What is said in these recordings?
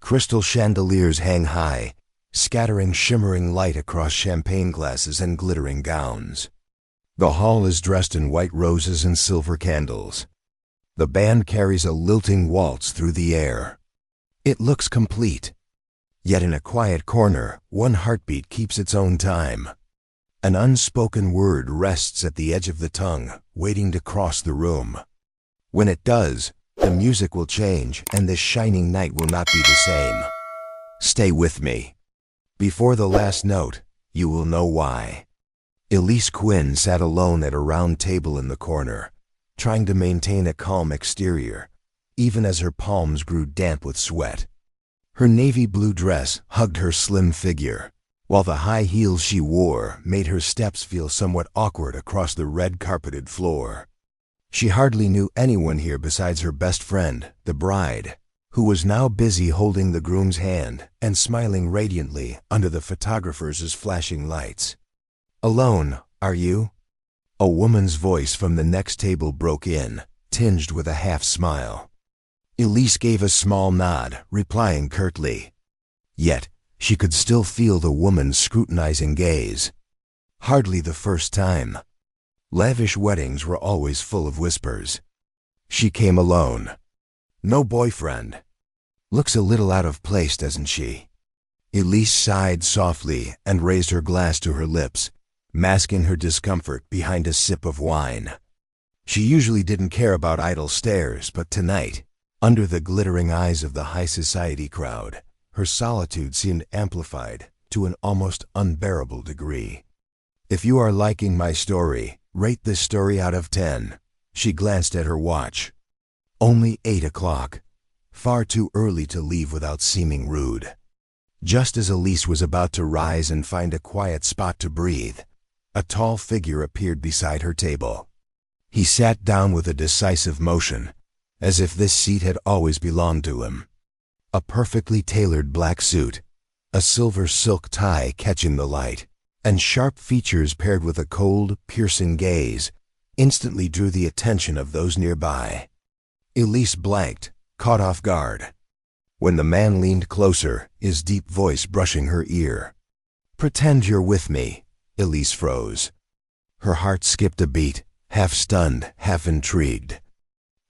Crystal chandeliers hang high, scattering shimmering light across champagne glasses and glittering gowns. The hall is dressed in white roses and silver candles. The band carries a lilting waltz through the air. It looks complete. Yet in a quiet corner, one heartbeat keeps its own time. An unspoken word rests at the edge of the tongue, waiting to cross the room. When it does, the music will change, and this shining night will not be the same. Stay with me. Before the last note, you will know why. Elise Quinn sat alone at a round table in the corner, trying to maintain a calm exterior, even as her palms grew damp with sweat. Her navy blue dress hugged her slim figure, while the high heels she wore made her steps feel somewhat awkward across the red-carpeted floor. She hardly knew anyone here besides her best friend, the bride, who was now busy holding the groom's hand and smiling radiantly under the photographer's flashing lights. "Alone, are you?" A woman's voice from the next table broke in, tinged with a half-smile. Elise gave a small nod, replying curtly. Yet, she could still feel the woman's scrutinizing gaze. Hardly the first time. Lavish weddings were always full of whispers. She came alone. No boyfriend. Looks a little out of place, doesn't she? Elise sighed softly and raised her glass to her lips, masking her discomfort behind a sip of wine. She usually didn't care about idle stares, but tonight, under the glittering eyes of the high society crowd, her solitude seemed amplified to an almost unbearable degree. "If you are liking my story, rate this story out of 10. She glanced at her watch. Only 8 o'clock. Far too early to leave without seeming rude. Just as Elise was about to rise and find a quiet spot to breathe, a tall figure appeared beside her table. He sat down with a decisive motion, as if this seat had always belonged to him. A perfectly tailored black suit, a silver silk tie catching the light, and sharp features paired with a cold, piercing gaze instantly drew the attention of those nearby. Elise blanked, caught off guard. When the man leaned closer, his deep voice brushing her ear. "Pretend you're with me." Elise froze. Her heart skipped a beat, half stunned, half intrigued.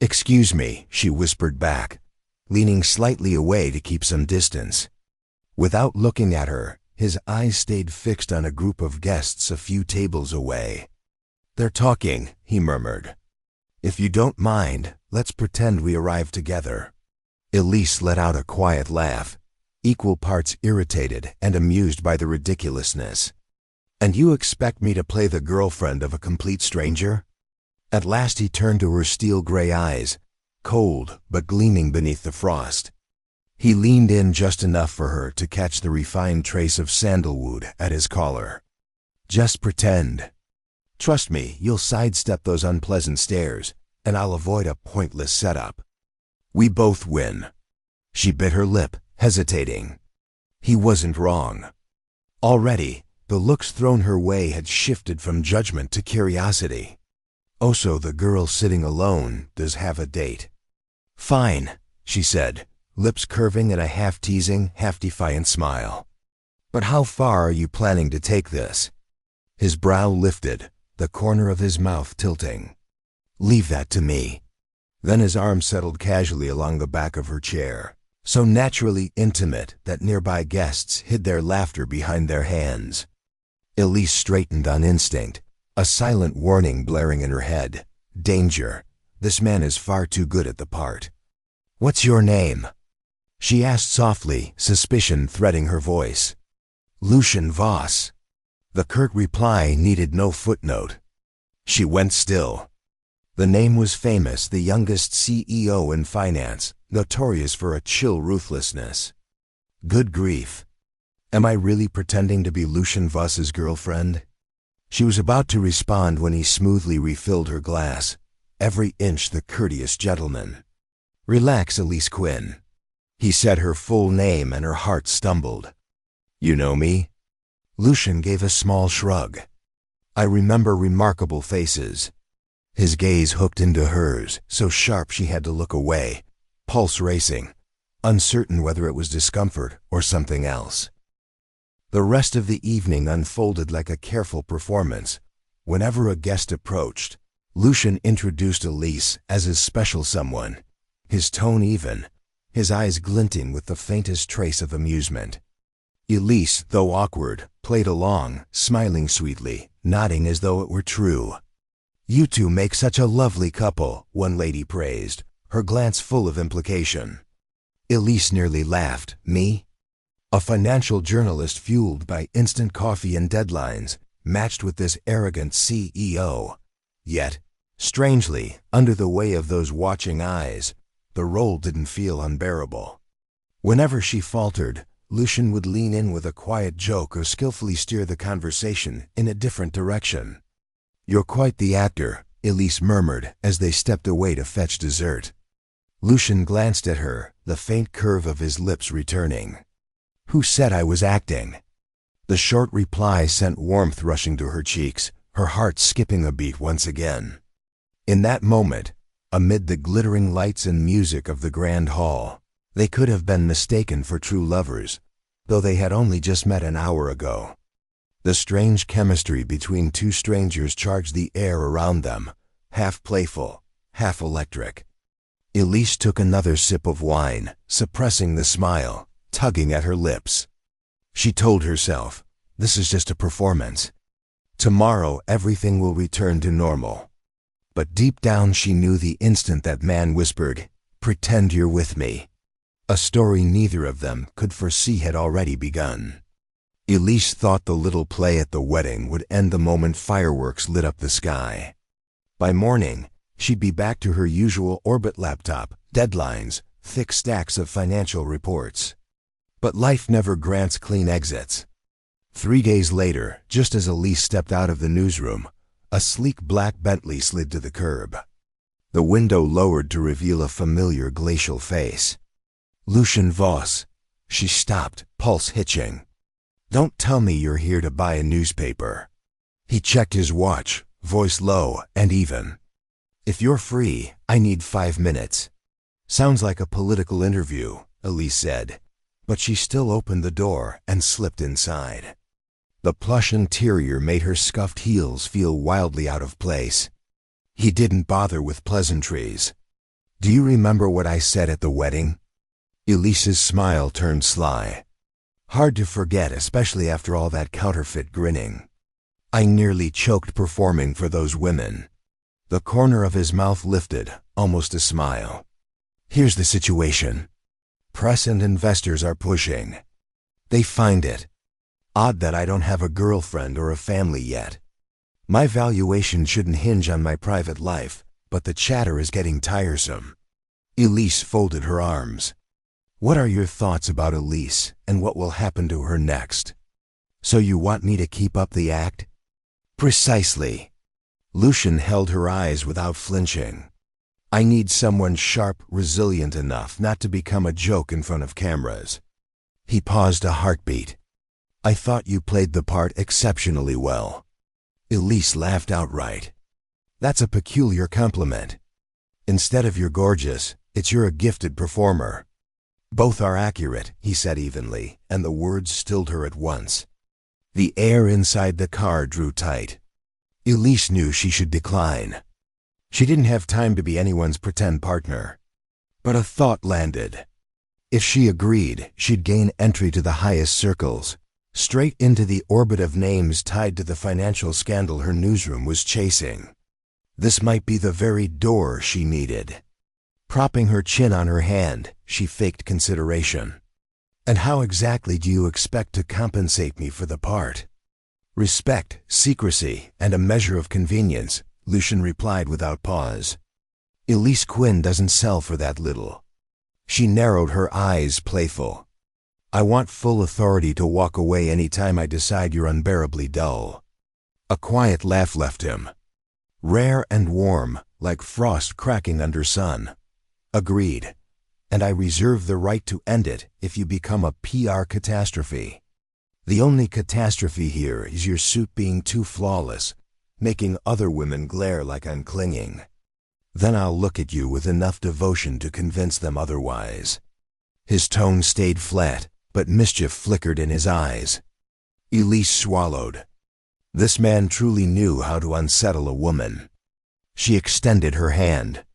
"Excuse me," she whispered back, leaning slightly away to keep some distance. Without looking at her, his eyes stayed fixed on a group of guests a few tables away. "They're talking," he murmured. "If you don't mind, let's pretend we arrived together." Elise let out a quiet laugh, equal parts irritated and amused by the ridiculousness. "And you expect me to play the girlfriend of a complete stranger?" At last he turned to her steel-gray eyes, cold but gleaming beneath the frost. He leaned in just enough for her to catch the refined trace of sandalwood at his collar. "Just pretend. Trust me, you'll sidestep those unpleasant stares, and I'll avoid a pointless setup. We both win." She bit her lip, hesitating. He wasn't wrong. Already, the looks thrown her way had shifted from judgment to curiosity. "Oh, so the girl sitting alone does have a date." "Fine," she said, lips curving in a half-teasing, half-defiant smile. "But how far are you planning to take this?" His brow lifted, the corner of his mouth tilting. "Leave that to me." Then his arm settled casually along the back of her chair, so naturally intimate that nearby guests hid their laughter behind their hands. Elise straightened on instinct, a silent warning blaring in her head. Danger. This man is far too good at the part. "What's your name?" she asked softly, suspicion threading her voice. "Lucian Voss." The curt reply needed no footnote. She went still. The name was famous, the youngest CEO in finance, notorious for a chill ruthlessness. Good grief. Am I really pretending to be Lucian Voss's girlfriend? She was about to respond when he smoothly refilled her glass, every inch the courteous gentleman. "Relax, Elise Quinn." He said her full name and her heart stumbled. "You know me?" Lucian gave a small shrug. "I remember remarkable faces." His gaze hooked into hers, so sharp she had to look away, pulse racing. uncertain whether it was discomfort or something else. The rest of the evening unfolded like a careful performance. Whenever a guest approached, Lucian introduced Elise as his special someone, his tone even, his eyes glinting with the faintest trace of amusement. Elise, though awkward, played along, smiling sweetly, nodding as though it were true. "You two make such a lovely couple," one lady praised, her glance full of implication. Elise nearly laughed. "Me? A financial journalist fueled by instant coffee and deadlines, matched with this arrogant CEO. Yet, strangely, under the way of those watching eyes, the role didn't feel unbearable. Whenever she faltered, Lucian would lean in with a quiet joke or skillfully steer the conversation in a different direction. "You're quite the actor," Elise murmured as they stepped away to fetch dessert. Lucian glanced at her, the faint curve of his lips returning. "Who said I was acting?" The short reply sent warmth rushing to her cheeks, her heart skipping a beat once again. In that moment, amid the glittering lights and music of the grand hall, they could have been mistaken for true lovers, though they had only just met an hour ago. The strange chemistry between two strangers charged the air around them, half playful, half electric. Elise took another sip of wine, suppressing the smile, tugging at her lips. She told herself, this is just a performance. Tomorrow everything will return to normal. But deep down she knew the instant that man whispered, "Pretend you're with me." A story neither of them could foresee had already begun. Elise thought the little play at the wedding would end the moment fireworks lit up the sky. By morning, she'd be back to her usual orbit: laptop, deadlines, thick stacks of financial reports. But life never grants clean exits. 3 days later, just as Elise stepped out of the newsroom, a sleek black Bentley slid to the curb. The window lowered to reveal a familiar glacial face. "Lucian Voss." She stopped, pulse hitching. "Don't tell me you're here to buy a newspaper." He checked his watch, voice low and even. "If you're free, I need 5 minutes." "Sounds like a political interview," Elise said, but she still opened the door and slipped inside. The plush interior made her scuffed heels feel wildly out of place. He didn't bother with pleasantries. "Do you remember what I said at the wedding?" Elise's smile turned sly. "Hard to forget, especially after all that counterfeit grinning." "I nearly choked performing for those women." The corner of his mouth lifted, almost a smile. "Here's the situation. Press and investors are pushing. They find it odd that I don't have a girlfriend or a family yet. My valuation shouldn't hinge on my private life, but the chatter is getting tiresome." Elise folded her arms. "What are your thoughts about Elise and what will happen to her next?" "So you want me to keep up the act?" "Precisely." Lucian held her eyes without flinching. "I need someone sharp, resilient enough not to become a joke in front of cameras." He paused, a heartbeat. "I thought you played the part exceptionally well." Elise laughed outright. "That's a peculiar compliment. Instead of you're gorgeous, it's you're a gifted performer." "Both are accurate," he said evenly, and the words stilled her at once. The air inside the car drew tight. Elise knew she should decline. She didn't have time to be anyone's pretend partner. But a thought landed. If she agreed, she'd gain entry to the highest circles, straight into the orbit of names tied to the financial scandal her newsroom was chasing. This might be the very door she needed. Propping her chin on her hand, she faked consideration. "And how exactly do you expect to compensate me for the part?" "Respect, secrecy, and a measure of convenience," Lucian replied without pause. "Elise Quinn doesn't sell for that little." She narrowed her eyes, playful. "I want full authority to walk away any time I decide you're unbearably dull." A quiet laugh left him. "Rare and warm, like frost cracking under sun." "Agreed. And I reserve the right to end it if you become a PR catastrophe. The only catastrophe here is your suit being too flawless, making other women glare like I'm clinging. Then I'll look at you with enough devotion to convince them otherwise." His tone stayed flat, but mischief flickered in his eyes. Elise swallowed. This man truly knew how to unsettle a woman. She extended her hand.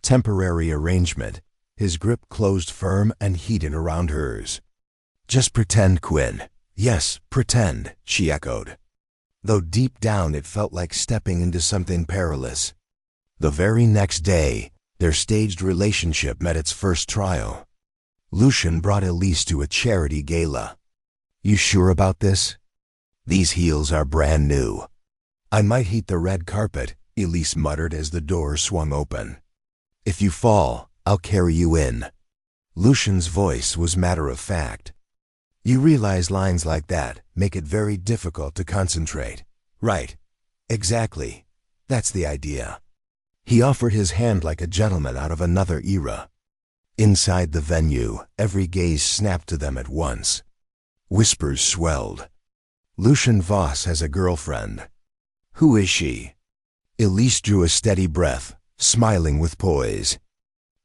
Temporary arrangement. His grip closed firm and heated around hers. "Just pretend, Quinn." "Yes, pretend," she echoed. Though deep down it felt like stepping into something perilous. The very next day, their staged relationship met its first trial. Lucian brought Elise to a charity gala. "You sure about this?" "These heels are brand new." "I might heat the red carpet," Elise muttered as the door swung open. "If you fall, I'll carry you in." Lucian's voice was matter-of-fact. "You realize lines like that make it very difficult to concentrate." "Right. Exactly. That's the idea." He offered his hand like a gentleman out of another era. Inside the venue, every gaze snapped to them at once. Whispers swelled. "Lucian Voss has a girlfriend." "Who is she?" Elise drew a steady breath, smiling with poise.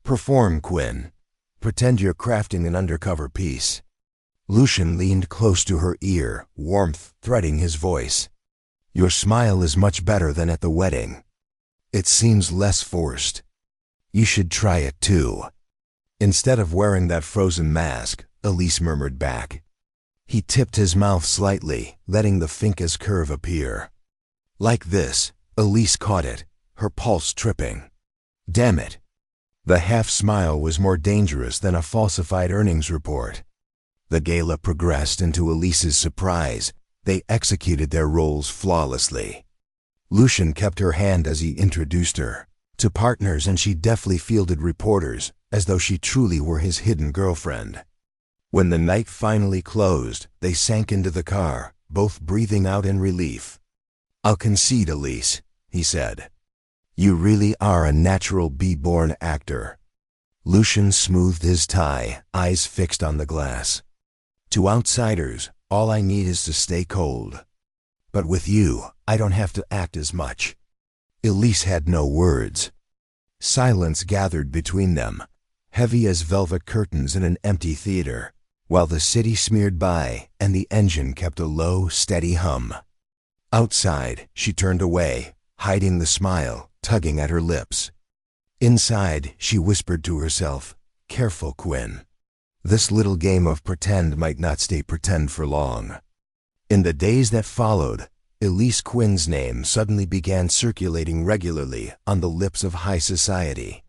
"Perform, Quinn. Pretend you're crafting an undercover piece." Lucian leaned close to her ear, warmth threading his voice. "Your smile is much better than at the wedding. It seems less forced. You should try it too." "Instead of wearing that frozen mask," Elise murmured back. He tipped his mouth slightly, letting the fincus curve appear. "Like this." Elise caught it, her pulse tripping. "Damn it." The half-smile was more dangerous than a falsified earnings report. The gala progressed, and to Elise's surprise, they executed their roles flawlessly. Lucian kept her hand as he introduced her to partners, and she deftly fielded reporters, as though she truly were his hidden girlfriend. When the night finally closed, they sank into the car, both breathing out in relief. "I'll concede, Elise," he said. "You really are a natural be-born actor." Lucian smoothed his tie, eyes fixed on the glass. "To outsiders, all I need is to stay cold. But with you, I don't have to act as much." Elise had no words. Silence gathered between them, heavy as velvet curtains in an empty theater, while the city smeared by and the engine kept a low, steady hum. Outside, she turned away, hiding the smile, tugging at her lips. Inside, she whispered to herself, "Careful, Quinn. This little game of pretend might not stay pretend for long." In the days that followed, Elise Quinn's name suddenly began circulating regularly on the lips of high society.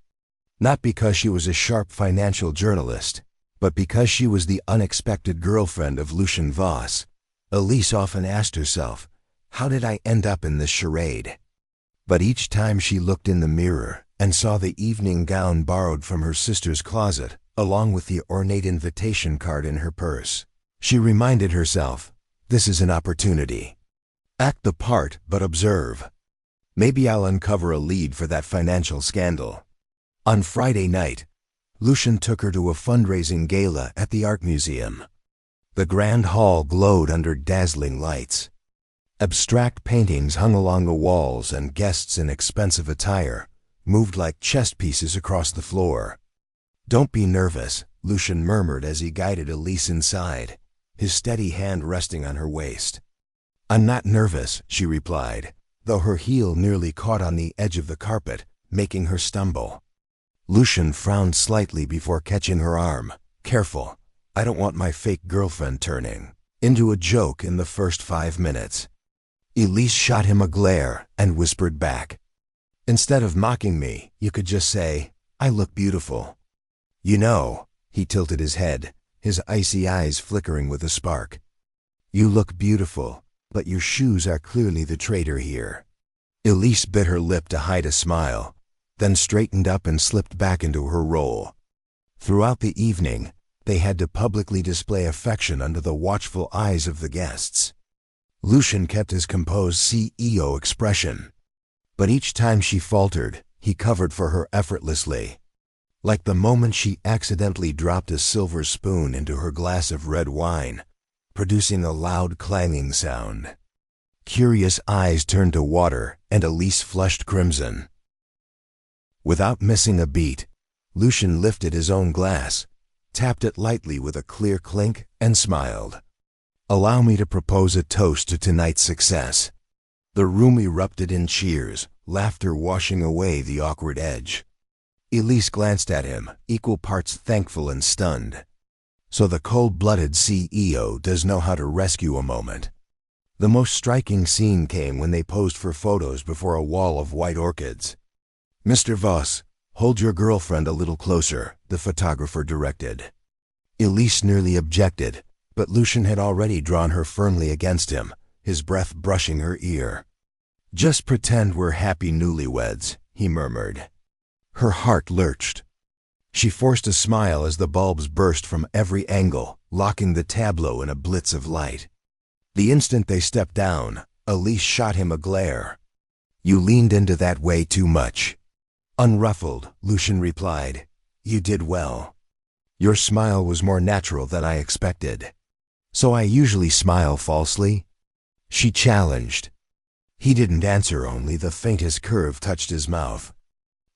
Not because she was a sharp financial journalist, but because she was the unexpected girlfriend of Lucian Voss. Elise often asked herself, "How did I end up in this charade?" But each time she looked in the mirror and saw the evening gown borrowed from her sister's closet, along with the ornate invitation card in her purse, she reminded herself, "This is an opportunity. Act the part, but observe. Maybe I'll uncover a lead for that financial scandal." On Friday night, Lucian took her to a fundraising gala at the Art Museum. The grand hall glowed under dazzling lights. Abstract paintings hung along the walls, and guests in expensive attire moved like chess pieces across the floor. "Don't be nervous," Lucian murmured as he guided Elise inside, his steady hand resting on her waist. "I'm not nervous," she replied, though her heel nearly caught on the edge of the carpet, making her stumble. Lucian frowned slightly before catching her arm. "Careful. I don't want my fake girlfriend turning into a joke in the first 5 minutes." Elise shot him a glare and whispered back, "Instead of mocking me, you could just say, 'I look beautiful.'" "You know," he tilted his head, his icy eyes flickering with a spark. "You look beautiful, but your shoes are clearly the traitor here." Elise bit her lip to hide a smile, then straightened up and slipped back into her role. Throughout the evening, they had to publicly display affection under the watchful eyes of the guests. Lucian kept his composed CEO expression, but each time she faltered, he covered for her effortlessly, like the moment she accidentally dropped a silver spoon into her glass of red wine, producing a loud clanging sound. Curious eyes turned to water, and Elise flushed crimson. Without missing a beat, Lucian lifted his own glass, tapped it lightly with a clear clink, and smiled. "Allow me to propose a toast to tonight's success." The room erupted in cheers, laughter washing away the awkward edge. Elise glanced at him, equal parts thankful and stunned. So the cold-blooded CEO does know how to rescue a moment. The most striking scene came when they posed for photos before a wall of white orchids. "Mr. Voss, hold your girlfriend a little closer," the photographer directed. Elise nearly objected, but Lucian had already drawn her firmly against him, his breath brushing her ear. "Just pretend we're happy newlyweds," he murmured. Her heart lurched. She forced a smile as the bulbs burst from every angle, locking the tableau in a blitz of light. The instant they stepped down, Elise shot him a glare. "You leaned into that way too much." Unruffled, Lucian replied, "You did well." "Your smile was more natural than I expected." "So I usually smile falsely?" she challenged. He didn't answer, only the faintest curve touched his mouth.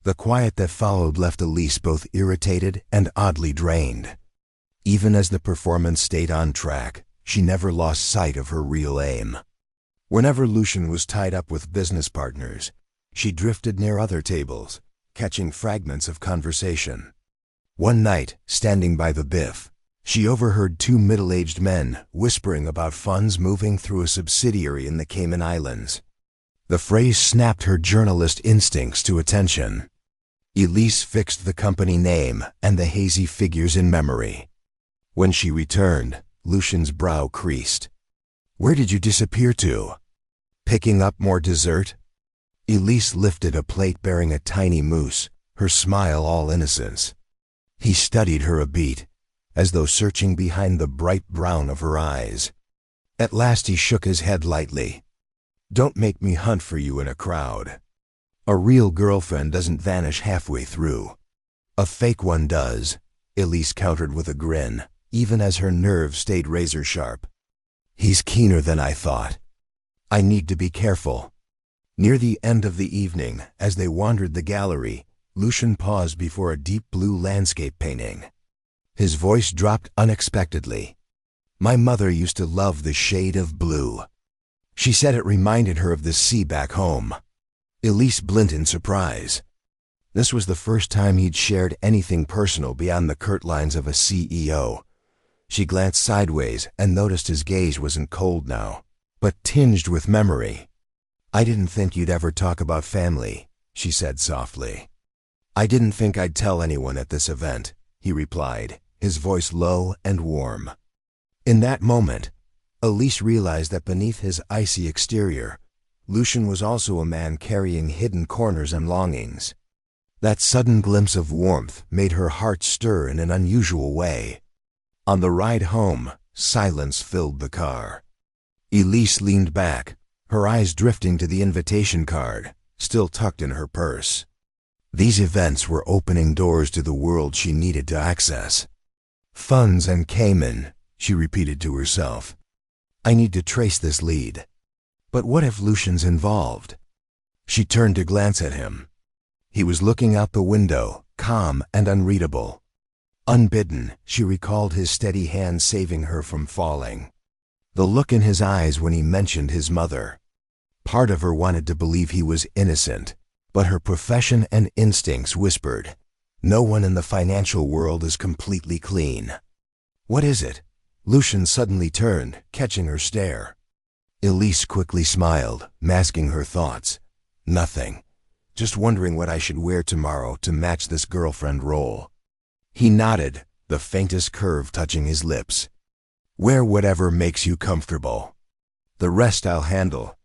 The quiet that followed left Elise both irritated and oddly drained. Even as the performance stayed on track, she never lost sight of her real aim. Whenever Lucian was tied up with business partners, she drifted near other tables, catching fragments of conversation. One night, standing by the biff, she overheard two middle-aged men whispering about funds moving through a subsidiary in the Cayman Islands. The phrase snapped her journalist instincts to attention. Elise fixed the company name and the hazy figures in memory. When she returned, Lucian's brow creased. "Where did you disappear to? Picking up more dessert?" Elise lifted a plate bearing a tiny mousse, her smile all innocence. He studied her a beat, as though searching behind the bright brown of her eyes. At last he shook his head lightly. "Don't make me hunt for you in a crowd. A real girlfriend doesn't vanish halfway through. A fake one does," Elise countered with a grin, even as her nerves stayed razor-sharp. "He's keener than I thought. I need to be careful." Near the end of the evening, as they wandered the gallery, Lucian paused before a deep blue landscape painting. His voice dropped unexpectedly. "My mother used to love the shade of blue. She said it reminded her of the sea back home." Elise blinked in surprise. This was the first time he'd shared anything personal beyond the curt lines of a CEO. She glanced sideways and noticed his gaze wasn't cold now, but tinged with memory. "I didn't think you'd ever talk about family," she said softly. "I didn't think I'd tell anyone at this event," he replied, his voice low and warm. In that moment, Elise realized that beneath his icy exterior, Lucian was also a man carrying hidden corners and longings. That sudden glimpse of warmth made her heart stir in an unusual way. On the ride home, silence filled the car. Elise leaned back, her eyes drifting to the invitation card, still tucked in her purse. These events were opening doors to the world she needed to access. "Funds and Cayman," she repeated to herself. "I need to trace this lead. But what if Lucian's involved?" She turned to glance at him. He was looking out the window, calm and unreadable. Unbidden, she recalled his steady hand saving her from falling. The look in his eyes when he mentioned his mother. Part of her wanted to believe he was innocent, but her profession and instincts whispered, "No one in the financial world is completely clean." "What is it?" Lucian suddenly turned, catching her stare. Elise quickly smiled, masking her thoughts. "Nothing. Just wondering what I should wear tomorrow to match this girlfriend role." He nodded, the faintest curve touching his lips. "Wear whatever makes you comfortable. The rest I'll handle."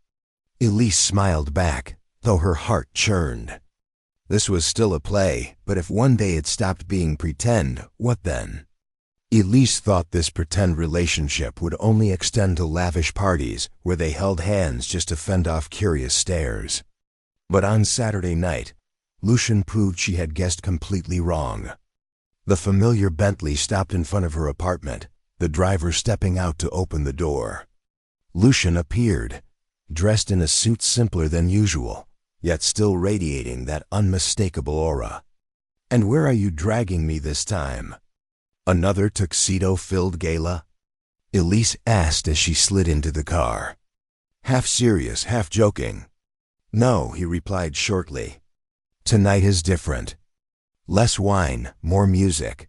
Elise smiled back, though her heart churned. This was still a play, but if one day it stopped being pretend, what then? Elise thought this pretend relationship would only extend to lavish parties where they held hands just to fend off curious stares. But on Saturday night, Lucian proved she had guessed completely wrong. The familiar Bentley stopped in front of her apartment, the driver stepping out to open the door. Lucian appeared, dressed in a suit simpler than usual, yet still radiating that unmistakable aura. "And where are you dragging me this time?" Another tuxedo-filled gala? Elise asked as she slid into the car. Half serious, half joking. No, he replied shortly. Tonight is different. Less wine, more music.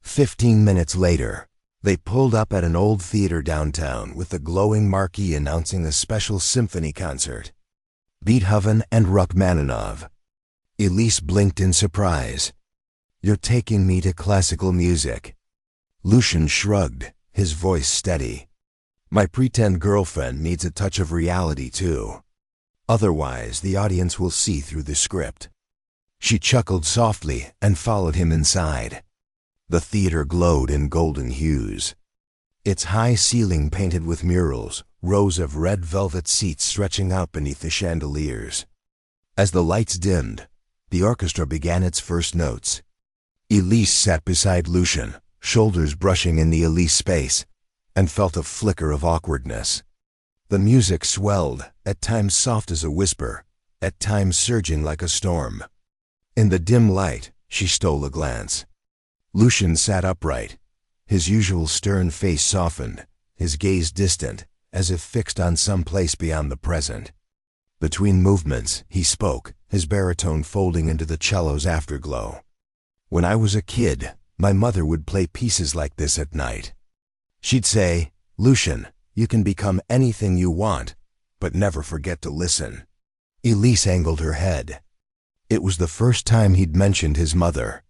15 minutes later, they pulled up at an old theater downtown with a glowing marquee announcing a special symphony concert. Beethoven and Rachmaninoff. Elise blinked in surprise. You're taking me to classical music. Lucian shrugged, his voice steady. My pretend girlfriend needs a touch of reality too. Otherwise, the audience will see through the script. She chuckled softly and followed him inside. The theater glowed in golden hues. Its high ceiling painted with murals, rows of red velvet seats stretching out beneath the chandeliers. As the lights dimmed, the orchestra began its first notes. Elise sat beside Lucian, shoulders brushing in the Elise space, and felt a flicker of awkwardness. The music swelled, at times soft as a whisper, at times surging like a storm. In the dim light, she stole a glance. Lucian sat upright, his usual stern face softened, his gaze distant, as if fixed on some place beyond the present. Between movements, he spoke, his baritone folding into the cello's afterglow. When I was a kid, my mother would play pieces like this at night. She'd say, Lucian, you can become anything you want, but never forget to listen. Elise angled her head. It was the first time he'd mentioned his mother.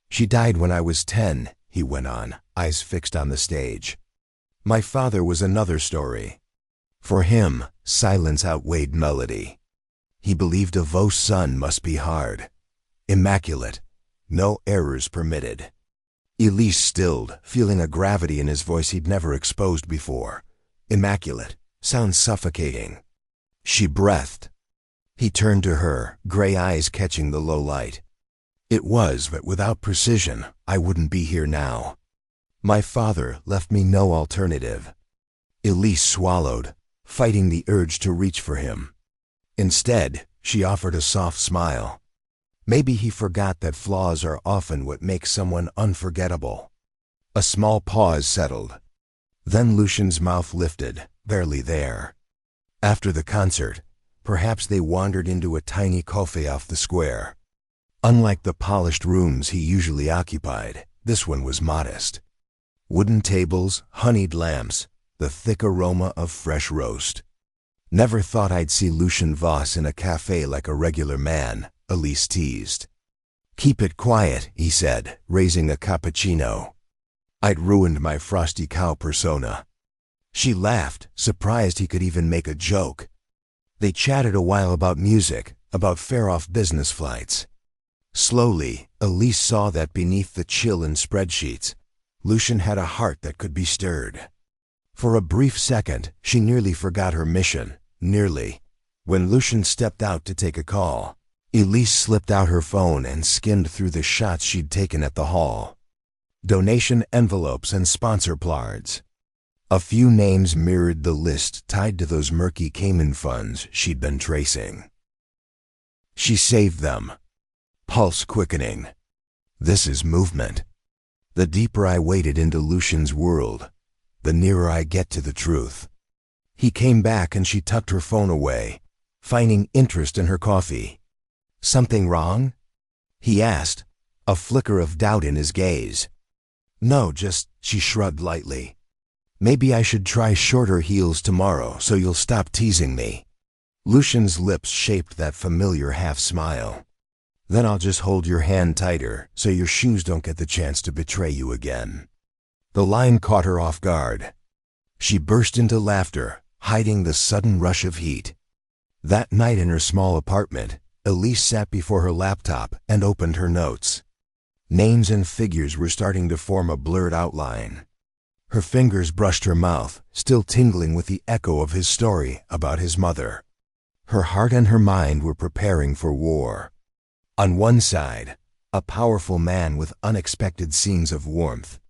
She died when I was 10, he went on, eyes fixed on the stage. My father was another story. For him, silence outweighed melody. He believed a Vos son must be hard, immaculate, no errors permitted. Elise stilled, feeling a gravity in his voice he'd never exposed before. Immaculate sounds suffocating. She breathed. He turned to her, gray eyes catching the low light. It was, but without precision, I wouldn't be here now. My father left me no alternative. Elise swallowed, fighting the urge to reach for him. Instead, she offered a soft smile. Maybe he forgot that flaws are often what makes someone unforgettable. A small pause settled. Then Lucian's mouth lifted, barely there. After the concert, perhaps they wandered into a tiny cafe off the square. Unlike the polished rooms he usually occupied, this one was modest. Wooden tables, honeyed lamps, the thick aroma of fresh roast. Never thought I'd see Lucian Voss in a cafe like a regular man, Elise teased. Keep it quiet, he said, raising a cappuccino. I'd ruined my frosty cow persona. She laughed, surprised he could even make a joke. They chatted a while about music, about fare-off business flights. Slowly, Elise saw that beneath the chill in spreadsheets, Lucian had a heart that could be stirred. For a brief second, she nearly forgot her mission, nearly. When Lucian stepped out to take a call, Elise slipped out her phone and skimmed through the shots she'd taken at the hall. Donation envelopes and sponsor plards. A few names mirrored the list tied to those murky Cayman funds she'd been tracing. She saved them. Pulse quickening. This is movement. The deeper I waded into Lucian's world, the nearer I get to the truth. He came back and she tucked her phone away, finding interest in her coffee. Something wrong? He asked, a flicker of doubt in his gaze. No, just, she shrugged lightly. Maybe I should try shorter heels tomorrow so you'll stop teasing me. Lucian's lips shaped that familiar half-smile. Then I'll just hold your hand tighter so your shoes don't get the chance to betray you again. The line caught her off guard. She burst into laughter, hiding the sudden rush of heat. That night in her small apartment, Elise sat before her laptop and opened her notes. Names and figures were starting to form a blurred outline. Her fingers brushed her mouth, still tingling with the echo of his story about his mother. Her heart and her mind were preparing for war. On one side, a powerful man with unexpected scenes of warmth.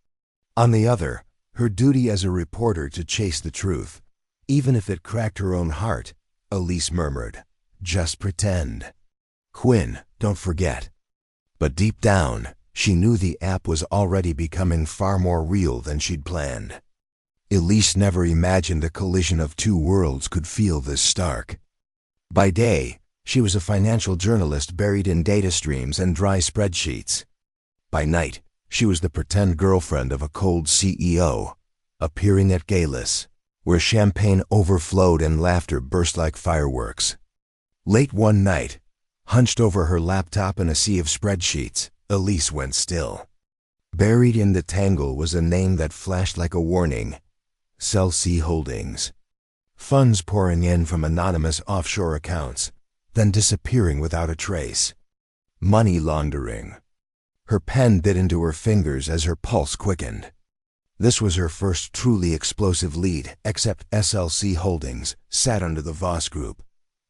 On the other, her duty as a reporter to chase the truth. Even if it cracked her own heart, Elise murmured, just pretend. Quinn, don't forget. But deep down, She knew the app was already becoming far more real than she'd planned. Elise never imagined a collision of two worlds could feel this stark. By day, she was a financial journalist buried in data streams and dry spreadsheets. By night, she was the pretend girlfriend of a cold CEO, appearing at galas, where champagne overflowed and laughter burst like fireworks. Late one night, hunched over her laptop in a sea of spreadsheets, Elise went still. Buried in the tangle was a name that flashed like a warning: Cell C Holdings. Funds pouring in from anonymous offshore accounts, then disappearing without a trace. Money laundering. Her pen bit into her fingers as her pulse quickened. This was her first truly explosive lead, except SLC Holdings sat under the Voss Group.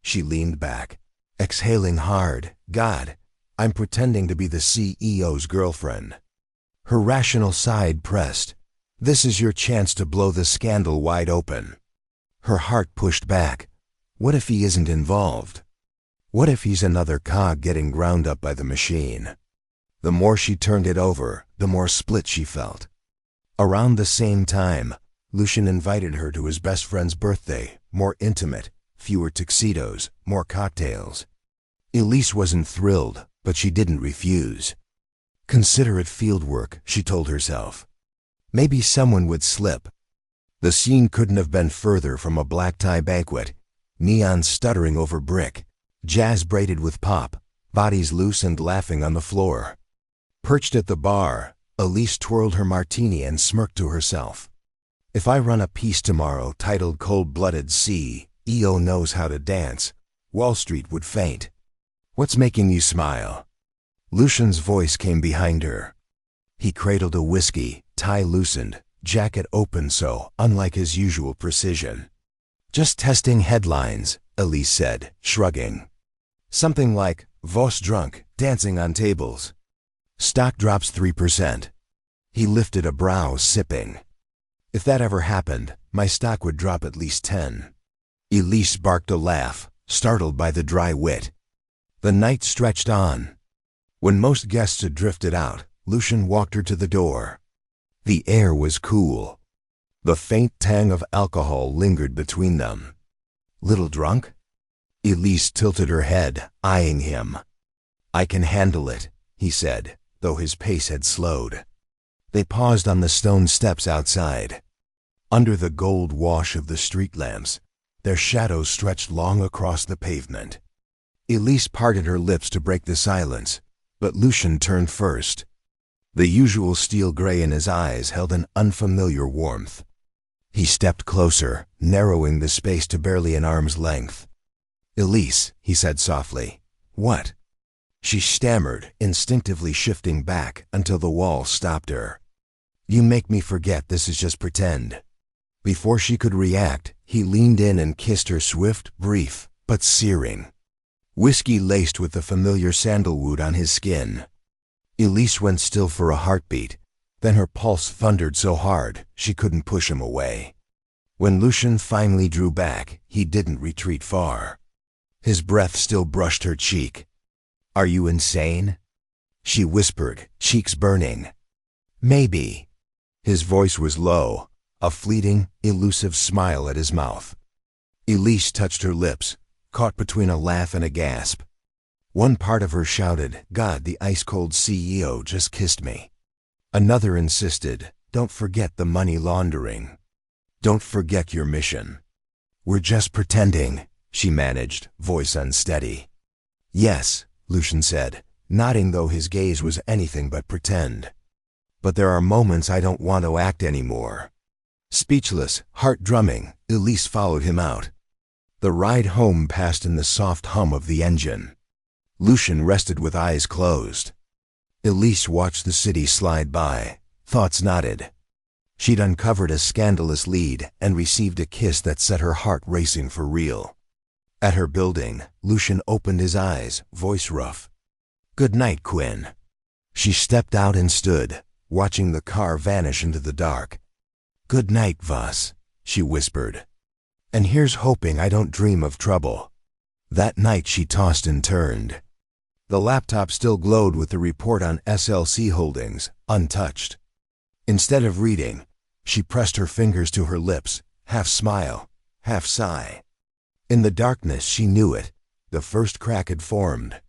She leaned back, exhaling hard. God, I'm pretending to be the CEO's girlfriend. Her rational side pressed. This is your chance to blow the scandal wide open. Her heart pushed back. What if he isn't involved? What if he's another cog getting ground up by the machine? The more she turned it over, the more split she felt. Around the same time, Lucian invited her to his best friend's birthday, more intimate, fewer tuxedos, more cocktails. Elise wasn't thrilled, but she didn't refuse. Consider it fieldwork, she told herself. Maybe someone would slip. The scene couldn't have been further from a black-tie banquet, neon stuttering over brick, jazz braided with pop, bodies loose and laughing on the floor. Perched at the bar, Elise twirled her martini and smirked to herself. If I run a piece tomorrow titled Cold-Blooded CEO Knows How to Dance, Wall Street would faint. What's making you smile? Lucian's voice came behind her. He cradled a whiskey, tie loosened, jacket open so unlike his usual precision. Just testing headlines, Elise said, shrugging. Something like, Voss drunk, dancing on tables. Stock drops 3%. He lifted a brow, sipping. If that ever happened, my stock would drop at least 10. Elise barked a laugh, startled by the dry wit. The night stretched on. When most guests had drifted out, Lucian walked her to the door. The air was cool. The faint tang of alcohol lingered between them. Little drunk? Elise tilted her head, eyeing him. I can handle it, he said, though his pace had slowed. They paused on the stone steps outside. Under the gold wash of the street lamps, their shadows stretched long across the pavement. Elise parted her lips to break the silence, but Lucian turned first. The usual steel gray in his eyes held an unfamiliar warmth. He stepped closer, narrowing the space to barely an arm's length. Elise, he said softly. What? She stammered, instinctively shifting back until the wall stopped her. You make me forget this is just pretend. Before she could react, he leaned in and kissed her swift, brief, but searing. Whiskey laced with the familiar sandalwood on his skin. Elise went still for a heartbeat, then her pulse thundered so hard she couldn't push him away. When Lucian finally drew back, he didn't retreat far. His breath still brushed her cheek. Are you insane? She whispered, cheeks burning. Maybe. His voice was low, a fleeting, elusive smile at his mouth. Elise touched her lips, caught between a laugh and a gasp. One part of her shouted, God, the ice-cold CEO just kissed me. Another insisted, don't forget the money laundering. Don't forget your mission. We're just pretending, she managed, voice unsteady. Yes, Lucian said, nodding though his gaze was anything but pretend. But there are moments I don't want to act anymore. Speechless, heart drumming, Elise followed him out. The ride home passed in the soft hum of the engine. Lucian rested with eyes closed. Elise watched the city slide by, thoughts knotted. She'd uncovered a scandalous lead and received a kiss that set her heart racing for real. At her building, Lucian opened his eyes, voice rough. Good night, Quinn. She stepped out and stood, watching the car vanish into the dark. Good night, Voss, she whispered. And here's hoping I don't dream of trouble. That night she tossed and turned. The laptop still glowed with the report on SLC Holdings, untouched. Instead of reading, she pressed her fingers to her lips, half smile, half sigh. In the darkness she knew it, the first crack had formed.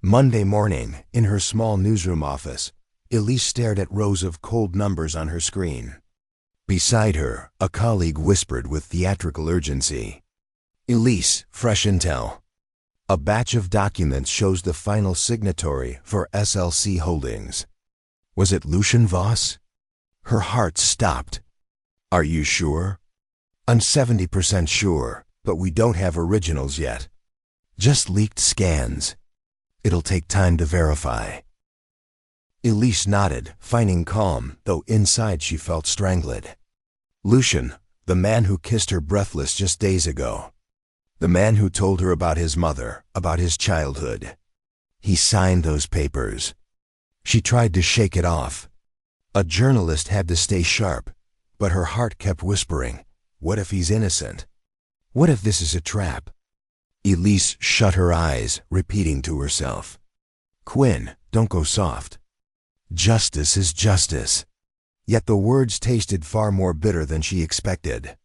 Monday morning, in her small newsroom office, Elise stared at rows of cold numbers on her screen. Beside her, a colleague whispered with theatrical urgency. "Elise, fresh intel. A batch of documents shows the final signatory for SLC Holdings. Was it Lucian Voss?" Her heart stopped. "Are you sure?" "I'm 70% sure, but we don't have originals yet. Just leaked scans. It'll take time to verify." Elise nodded, finding calm, though inside she felt strangled. Lucian, the man who kissed her breathless just days ago. The man who told her about his mother, about his childhood. He signed those papers. She tried to shake it off. A journalist had to stay sharp, but her heart kept whispering, what if he's innocent? What if this is a trap? Elise shut her eyes, repeating to herself, "Quinn, don't go soft. Justice is justice." Yet the words tasted far more bitter than she expected.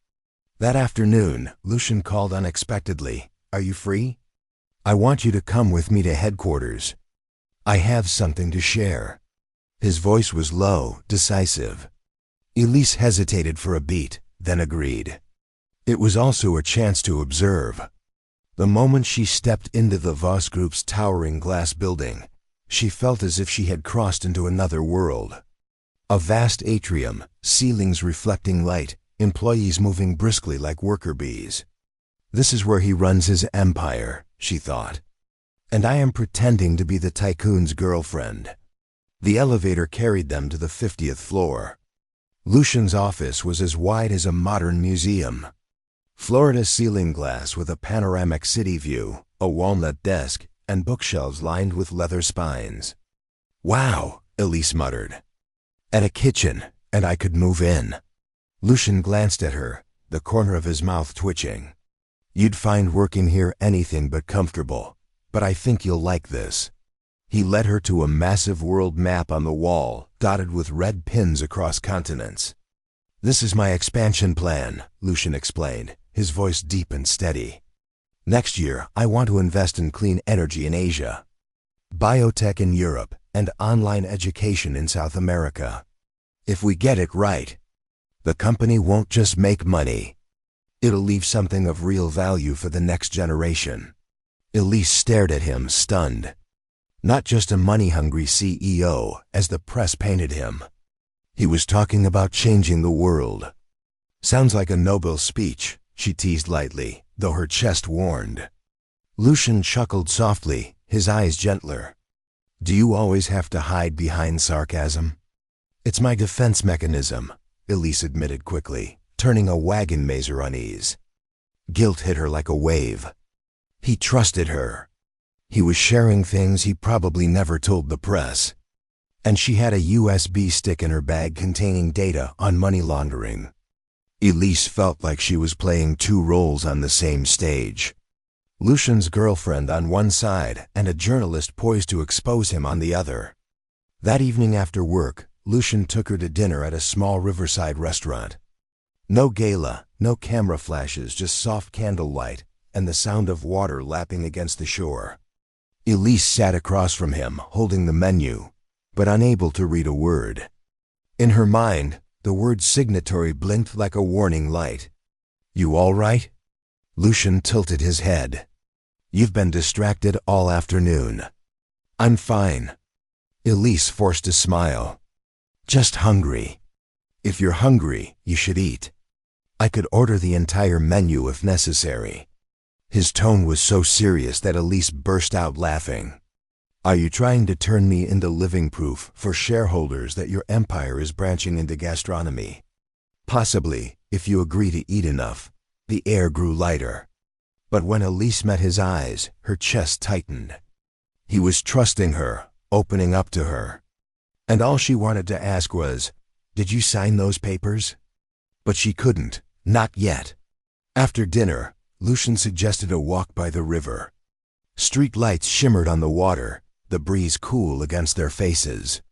That afternoon, Lucian called unexpectedly. "Are you free? I want you to come with me to headquarters. I have something to share." His voice was low, decisive. Elise hesitated for a beat, then agreed. It was also a chance to observe. The moment she stepped into the Voss Group's towering glass building, she felt as if she had crossed into another world. A vast atrium, ceilings reflecting light, employees moving briskly like worker bees. "This is where he runs his empire," she thought. "And I am pretending to be the tycoon's girlfriend." The elevator carried them to the 50th floor. Lucian's office was as wide as a modern museum. Florida ceiling glass with a panoramic city view, a walnut desk, and bookshelves lined with leather spines. "Wow," Elise muttered. "And a kitchen, and I could move in." Lucian glanced at her, the corner of his mouth twitching. "You'd find working here anything but comfortable, but I think you'll like this." He led her to a massive world map on the wall, dotted with red pins across continents. "This is my expansion plan," Lucian explained, his voice deep and steady. "Next year, I want to invest in clean energy in Asia, biotech in Europe, and online education in South America. If we get it right, the company won't just make money. It'll leave something of real value for the next generation." Elise stared at him, stunned. Not just a money-hungry CEO, as the press painted him. He was talking about changing the world. "Sounds like a noble speech," she teased lightly, though her chest warmed. Lucian chuckled softly, his eyes gentler. "Do you always have to hide behind sarcasm?" "It's my defense mechanism," Elise admitted quickly, turning a wagon mazer unease. Guilt hit her like a wave. He trusted her. He was sharing things he probably never told the press. And she had a USB stick in her bag containing data on money laundering. Elise felt like she was playing two roles on the same stage. Lucian's girlfriend on one side and a journalist poised to expose him on the other. That evening after work, Lucian took her to dinner at a small riverside restaurant. No gala, no camera flashes, just soft candlelight and the sound of water lapping against the shore. Elise sat across from him, holding the menu, but unable to read a word. In her mind, the word signatory blinked like a warning light. "You all right?" Lucian tilted his head. "You've been distracted all afternoon." "I'm fine." Elise forced a smile. "Just hungry." "If you're hungry, you should eat. I could order the entire menu if necessary." His tone was so serious that Elise burst out laughing. "Are you trying to turn me into living proof for shareholders that your empire is branching into gastronomy?" "Possibly, if you agree to eat enough." The air grew lighter. But when Elise met his eyes, her chest tightened. He was trusting her, opening up to her. And all she wanted to ask was, "Did you sign those papers?" But she couldn't, not yet. After dinner, Lucian suggested a walk by the river. Street lights shimmered on the water, the breeze cool against their faces.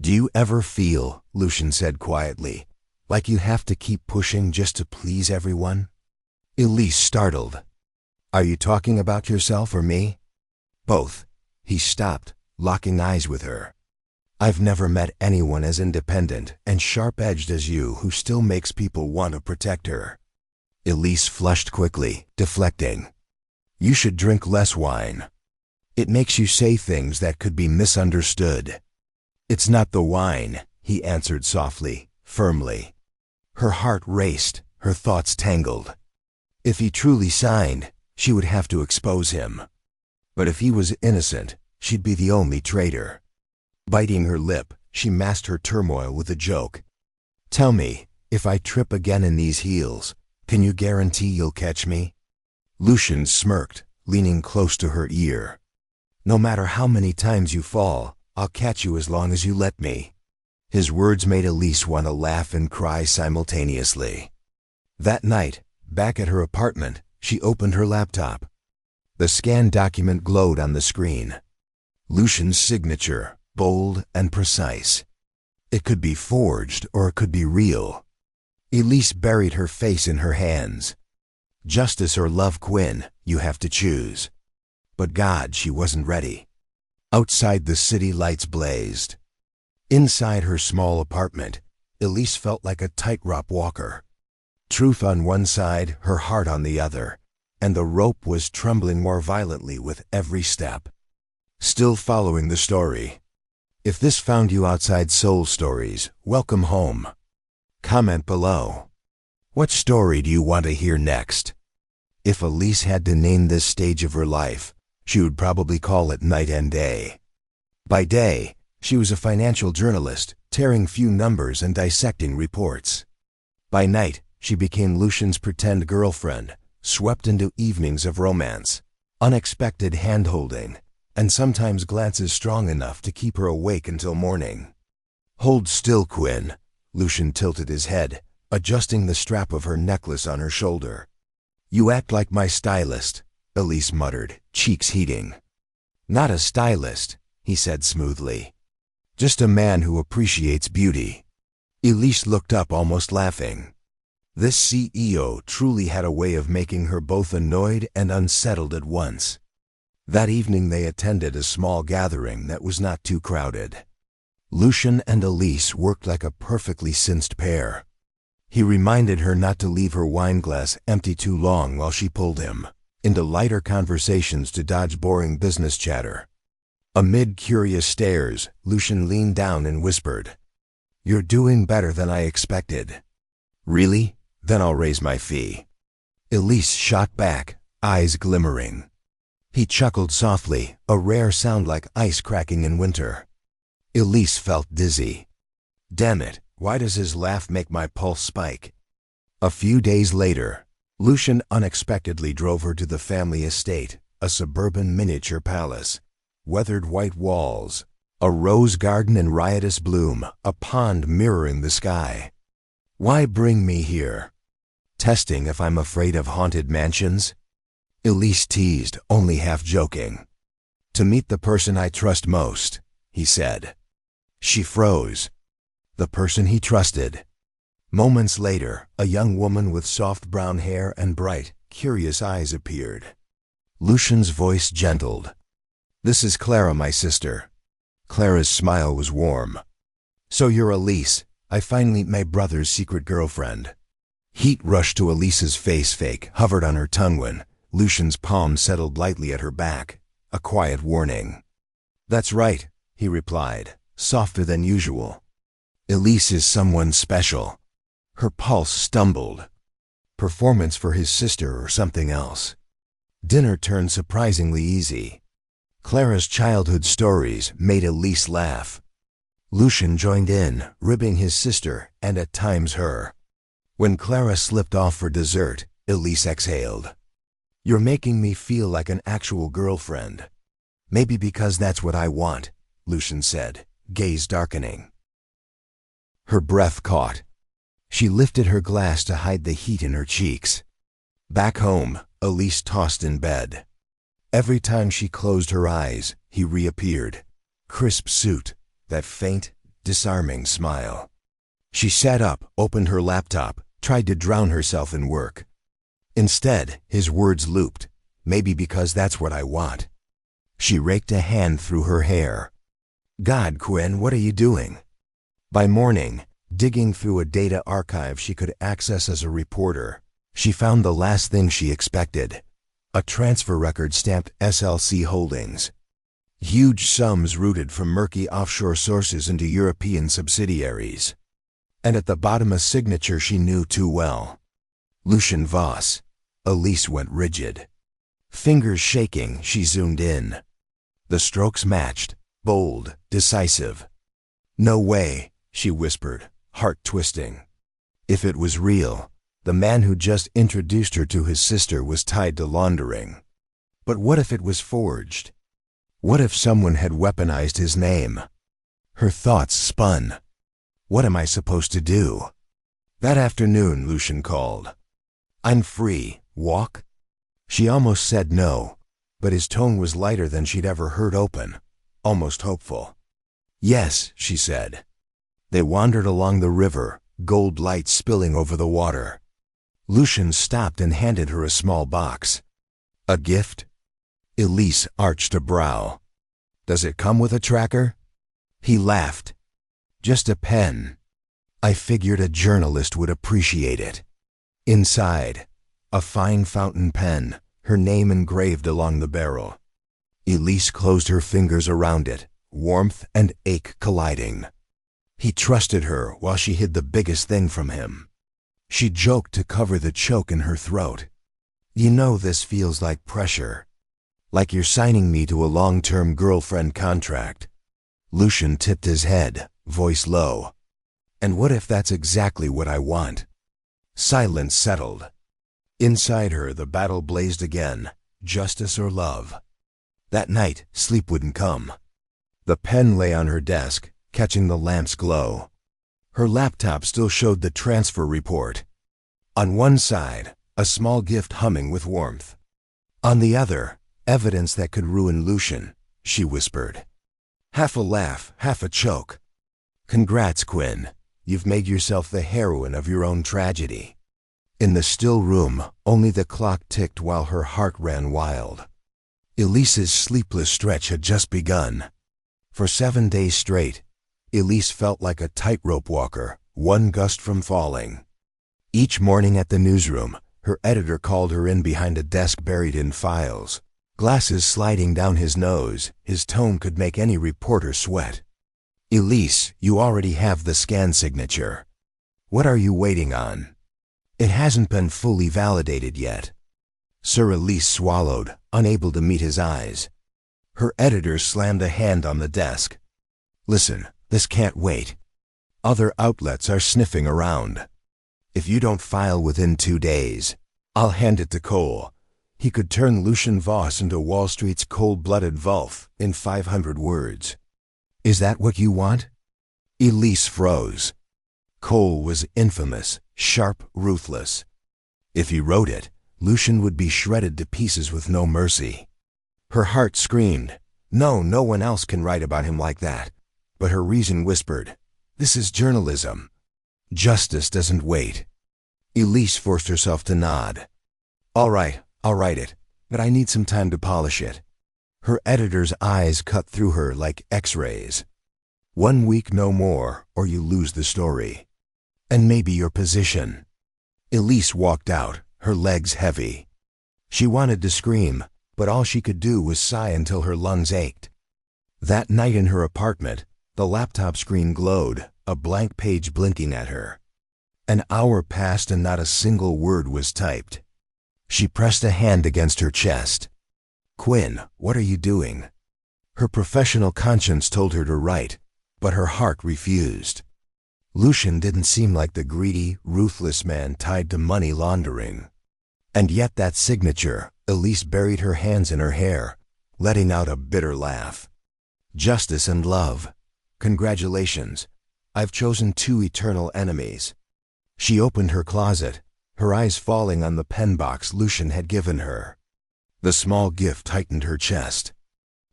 "Do you ever feel," Lucian said quietly, "like you have to keep pushing just to please everyone?" Elise startled. "Are you talking about yourself or me?" "Both." He stopped, locking eyes with her. "I've never met anyone as independent and sharp-edged as you who still makes people want to protect her." Elise flushed quickly, deflecting. "You should drink less wine. It makes you say things that could be misunderstood." "It's not the wine," he answered softly, firmly. Her heart raced, her thoughts tangled. If he truly signed, she would have to expose him. But if he was innocent, she'd be the only traitor. Biting her lip, she masked her turmoil with a joke. "Tell me, if I trip again in these heels, can you guarantee you'll catch me?" Lucian smirked, leaning close to her ear. "No matter how many times you fall, I'll catch you as long as you let me." His words made Elise want to laugh and cry simultaneously. That night, back at her apartment, she opened her laptop. The scanned document glowed on the screen. Lucian's signature, bold and precise. It could be forged or it could be real. Elise buried her face in her hands. Justice or love Quinn, you have to choose. But God, she wasn't ready. Outside, the city lights blazed. Inside her small apartment, Elise felt like a tightrope walker. Truth on one side, her heart on the other, and the rope was trembling more violently with every step. Still following the story. If this found you outside Soul Stories, welcome home. Comment below. What story do you want to hear next? If Elise had to name this stage of her life, she would probably call it Night and Day. By day, she was a financial journalist, tearing few numbers and dissecting reports. By night, she became Lucian's pretend girlfriend, swept into evenings of romance, unexpected hand-holding, and sometimes glances strong enough to keep her awake until morning. "Hold still, Quinn." Lucian tilted his head, adjusting the strap of her necklace on her shoulder. "You act like my stylist," Elise muttered, cheeks heating. "Not a stylist," he said smoothly. "Just a man who appreciates beauty." Elise looked up, almost laughing. This CEO truly had a way of making her both annoyed and unsettled at once. That evening they attended a small gathering that was not too crowded. Lucian and Elise worked like a perfectly cinched pair. He reminded her not to leave her wine glass empty too long while she pulled him into lighter conversations to dodge boring business chatter. Amid curious stares, Lucian leaned down and whispered, "You're doing better than I expected." "Really? Then I'll raise my fee." Elise shot back, eyes glimmering. He chuckled softly, a rare sound like ice cracking in winter. Elise felt dizzy. Damn it, why does his laugh make my pulse spike? A few days later, Lucian unexpectedly drove her to the family estate, a suburban miniature palace. Weathered white walls, a rose garden in riotous bloom, a pond mirroring the sky. "Why bring me here? Testing if I'm afraid of haunted mansions?" Elise teased, only half joking. "To meet the person I trust most," he said. She froze. The person he trusted. Moments later, a young woman with soft brown hair and bright, curious eyes appeared. Lucian's voice gentled. "This is Clara, my sister." Clara's smile was warm. "So you're Elise. I finally met my brother's secret girlfriend." Heat rushed to Elise's face, fake, hovered on her tongue when Lucian's palm settled lightly at her back, a quiet warning. "That's right," he replied, softer than usual. "Elise is someone special." Her pulse stumbled. Performance for his sister or something else. Dinner turned surprisingly easy. Clara's childhood stories made Elise laugh. Lucian joined in, ribbing his sister and at times her. When Clara slipped off for dessert, Elise exhaled. "You're making me feel like an actual girlfriend." "Maybe because that's what I want," Lucian said, gaze darkening. Her breath caught. She lifted her glass to hide the heat in her cheeks. Back home, Elise tossed in bed. Every time she closed her eyes, he reappeared. Crisp suit, that faint, disarming smile. She sat up, opened her laptop, tried to drown herself in work. Instead, his words looped, maybe because that's what I want. She raked a hand through her hair. God, Quinn, what are you doing? By morning, digging through a data archive she could access as a reporter, she found the last thing she expected. A transfer record stamped SLC Holdings. Huge sums routed from murky offshore sources into European subsidiaries. And at the bottom a signature she knew too well. Lucian Voss. Elise went rigid. Fingers shaking, she zoomed in. The strokes matched, bold, decisive. No way, she whispered, heart twisting. If it was real, the man who just introduced her to his sister was tied to laundering. But what if it was forged? What if someone had weaponized his name? Her thoughts spun. What am I supposed to do? That afternoon, Lucian called. I'm free. Walk? She almost said no, but his tone was lighter than she'd ever heard open, almost hopeful. Yes, she said. They wandered along the river, gold light spilling over the water. Lucian stopped and handed her a small box. A gift? Elise arched a brow. Does it come with a tracker? He laughed. Just a pen. I figured a journalist would appreciate it. Inside, a fine fountain pen, her name engraved along the barrel. Elise closed her fingers around it, warmth and ache colliding. He trusted her while she hid the biggest thing from him. She joked to cover the choke in her throat. You know this feels like pressure. Like you're signing me to a long-term girlfriend contract. Lucian tipped his head, voice low. And what if that's exactly what I want? Silence settled. Inside her, the battle blazed again, justice or love. That night, sleep wouldn't come. The pen lay on her desk, catching the lamp's glow. Her laptop still showed the transfer report. On one side, a small gift humming with warmth. On the other, evidence that could ruin Lucian, she whispered. Half a laugh, half a choke. Congrats, Quinn. You've made yourself the heroine of your own tragedy. In the still room, only the clock ticked while her heart ran wild. Elise's sleepless stretch had just begun. For 7 days straight, Elise felt like a tightrope walker, one gust from falling. Each morning at the newsroom, her editor called her in behind a desk buried in files. Glasses sliding down his nose, his tone could make any reporter sweat. Elise, you already have the scan signature. What are you waiting on? It hasn't been fully validated yet. Sir Elise swallowed, unable to meet his eyes. Her editor slammed a hand on the desk. Listen, this can't wait. Other outlets are sniffing around. If you don't file within 2 days, I'll hand it to Cole. He could turn Lucian Voss into Wall Street's cold-blooded Vulf in 500 words. Is that what you want? Elise froze. Cole was infamous, sharp, ruthless. If he wrote it, Lucian would be shredded to pieces with no mercy. Her heart screamed, no one else can write about him like that. But her reason whispered, this is journalism. Justice doesn't wait. Elise forced herself to nod. All right, I'll write it, but I need some time to polish it. Her editor's eyes cut through her like X-rays. 1 week no more, or you lose the story. And maybe your position. Elise walked out, her legs heavy. She wanted to scream, but all she could do was sigh until her lungs ached. That night in her apartment, the laptop screen glowed, a blank page blinking at her. An hour passed and not a single word was typed. She pressed a hand against her chest. Quinn, what are you doing? Her professional conscience told her to write, but her heart refused. Lucian didn't seem like the greedy, ruthless man tied to money laundering. And yet that signature, Elise buried her hands in her hair, letting out a bitter laugh. Justice and love. Congratulations. I've chosen 2 eternal enemies. She opened her closet, her eyes falling on the pen box Lucian had given her. The small gift tightened her chest.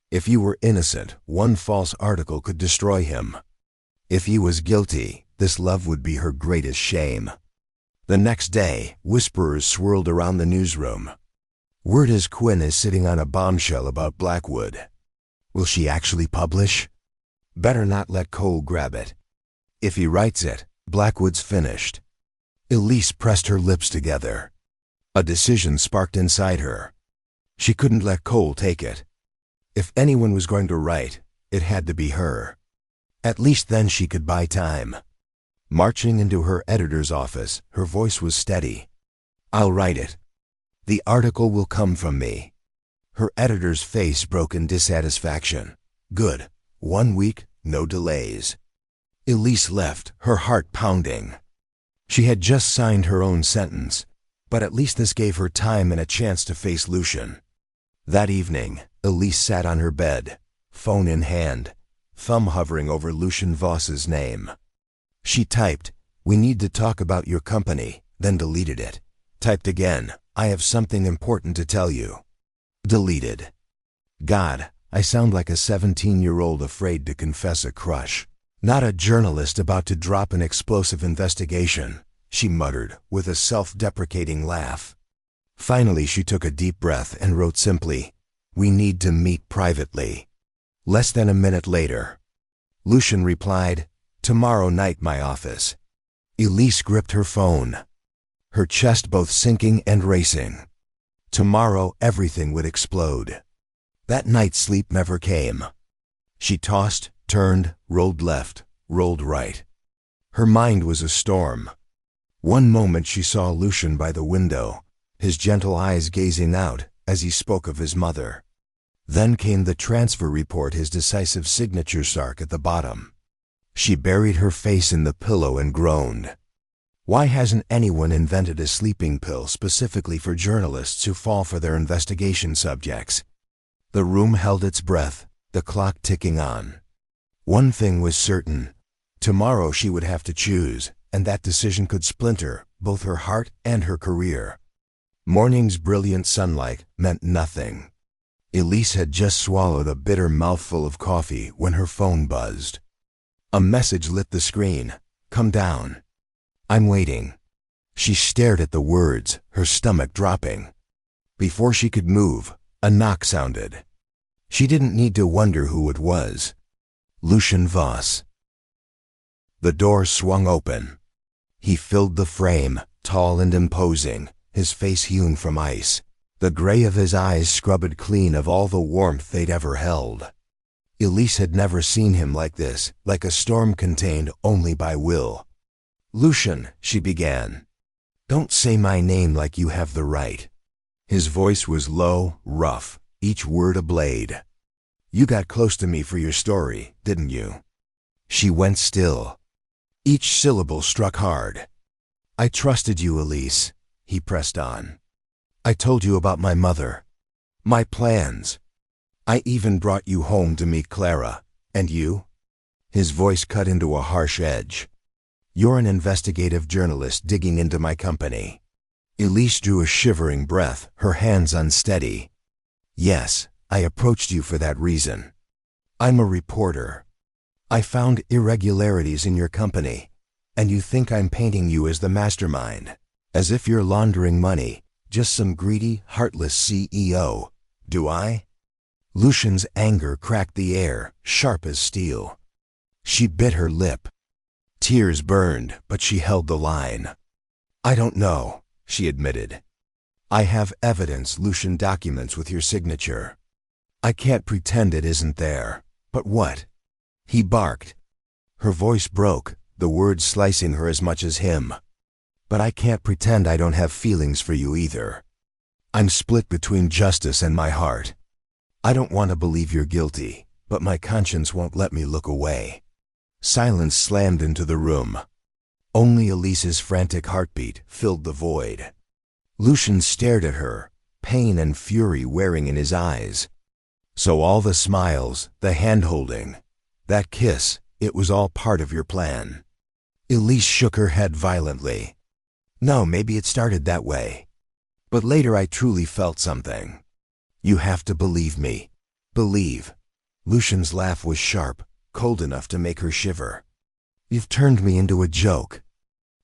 If he were innocent, one false article could destroy him. If he was guilty, this love would be her greatest shame. The next day, whisperers swirled around the newsroom. Word is Quinn is sitting on a bombshell about Blackwood. Will she actually publish? Better not let Cole grab it. If he writes it, Blackwood's finished. Elise pressed her lips together. A decision sparked inside her. She couldn't let Cole take it. If anyone was going to write, it had to be her. At least then she could buy time. Marching into her editor's office, her voice was steady. I'll write it. The article will come from me. Her editor's face broke in dissatisfaction. Good. 1 week, no delays. Elise left, her heart pounding. She had just signed her own sentence, but at least this gave her time and a chance to face Lucian. That evening, Elise sat on her bed, phone in hand, thumb hovering over Lucian Voss's name. She typed, "We need to talk about your company," then deleted it. Typed again, "I have something important to tell you." Deleted. God, I sound like a 17-year-old afraid to confess a crush. Not a journalist about to drop an explosive investigation, she muttered with a self-deprecating laugh. Finally, she took a deep breath and wrote simply, "We need to meet privately." Less than a minute later, Lucian replied, "Tomorrow night, my office." Elise gripped her phone, her chest both sinking and racing. Tomorrow, everything would explode. That night, sleep never came. She tossed, turned, rolled left, rolled right. Her mind was a storm. One moment she saw Lucian by the window, his gentle eyes gazing out as he spoke of his mother. Then came the transfer report, his decisive signature stark at the bottom. She buried her face in the pillow and groaned. Why hasn't anyone invented a sleeping pill specifically for journalists who fall for their investigation subjects? The room held its breath, the clock ticking on. One thing was certain. Tomorrow she would have to choose, and that decision could splinter both her heart and her career. Morning's brilliant sunlight meant nothing. Elise had just swallowed a bitter mouthful of coffee when her phone buzzed. A message lit the screen. "Come down. I'm waiting." She stared at the words, her stomach dropping. Before she could move, a knock sounded. She didn't need to wonder who it was. Lucian Voss. The door swung open. He filled the frame, tall and imposing, his face hewn from ice. The gray of his eyes scrubbed clean of all the warmth they'd ever held. Elise had never seen him like this, like a storm contained only by will. "Lucian," she began. "Don't say my name like you have the right." His voice was low, rough, each word a blade. "You got close to me for your story, didn't you?" She went still. Each syllable struck hard. "I trusted you, Elise," he pressed on. "I told you about my mother, my plans. I even brought you home to meet Clara. And you?" His voice cut into a harsh edge. "You're an investigative journalist digging into my company." Elise drew a shivering breath, her hands unsteady. "Yes, I approached you for that reason. I'm a reporter. I found irregularities in your company, and you think I'm painting you as the mastermind, as if you're laundering money, just some greedy, heartless CEO. Do I?" Lucian's anger cracked the air, sharp as steel. She bit her lip. Tears burned, but she held the line. "I don't know," she admitted. "I have evidence, Lucian, documents with your signature. I can't pretend it isn't there. But what?" He barked. Her voice broke, the words slicing her as much as him. "But I can't pretend I don't have feelings for you either. I'm split between justice and my heart. I don't want to believe you're guilty, but my conscience won't let me look away." Silence slammed into the room. Only Elise's frantic heartbeat filled the void. Lucian stared at her, pain and fury wearing in his eyes. "So all the smiles, the hand-holding, that kiss, it was all part of your plan?" Elise shook her head violently. "No, maybe it started that way. But later I truly felt something. You have to believe me. Believe. Lucian's laugh was sharp, cold enough to make her shiver. You've turned me into a joke.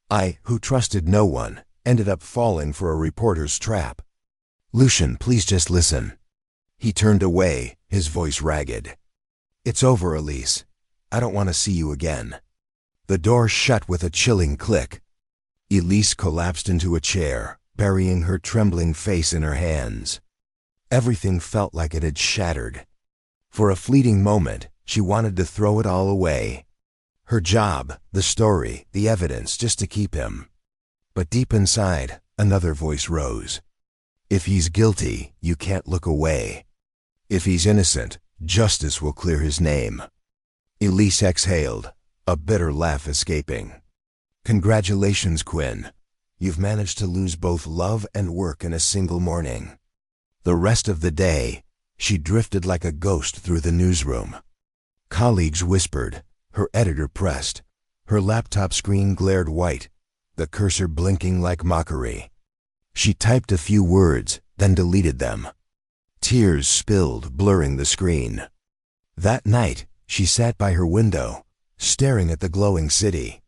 I, who trusted no one, ended up falling for a reporter's trap. Lucian, please just listen. He turned away, his voice ragged. It's over, Elise. I don't want to see you again. The door shut with a chilling click. Elise collapsed into a chair, burying her trembling face in her hands. Everything felt like it had shattered. For a fleeting moment, she wanted to throw it all away. Her job, the story, the evidence, just to keep him. But deep inside, another voice rose. If he's guilty, you can't look away. If he's innocent, justice will clear his name. Elise exhaled, a bitter laugh escaping. Congratulations, Quinn. You've managed to lose both love and work in a single morning. The rest of the day, she drifted like a ghost through the newsroom. Colleagues whispered, her editor pressed, her laptop screen glared white, the cursor blinking like mockery. She typed a few words, then deleted them. Tears spilled, blurring the screen. That night, she sat by her window, staring at the glowing city.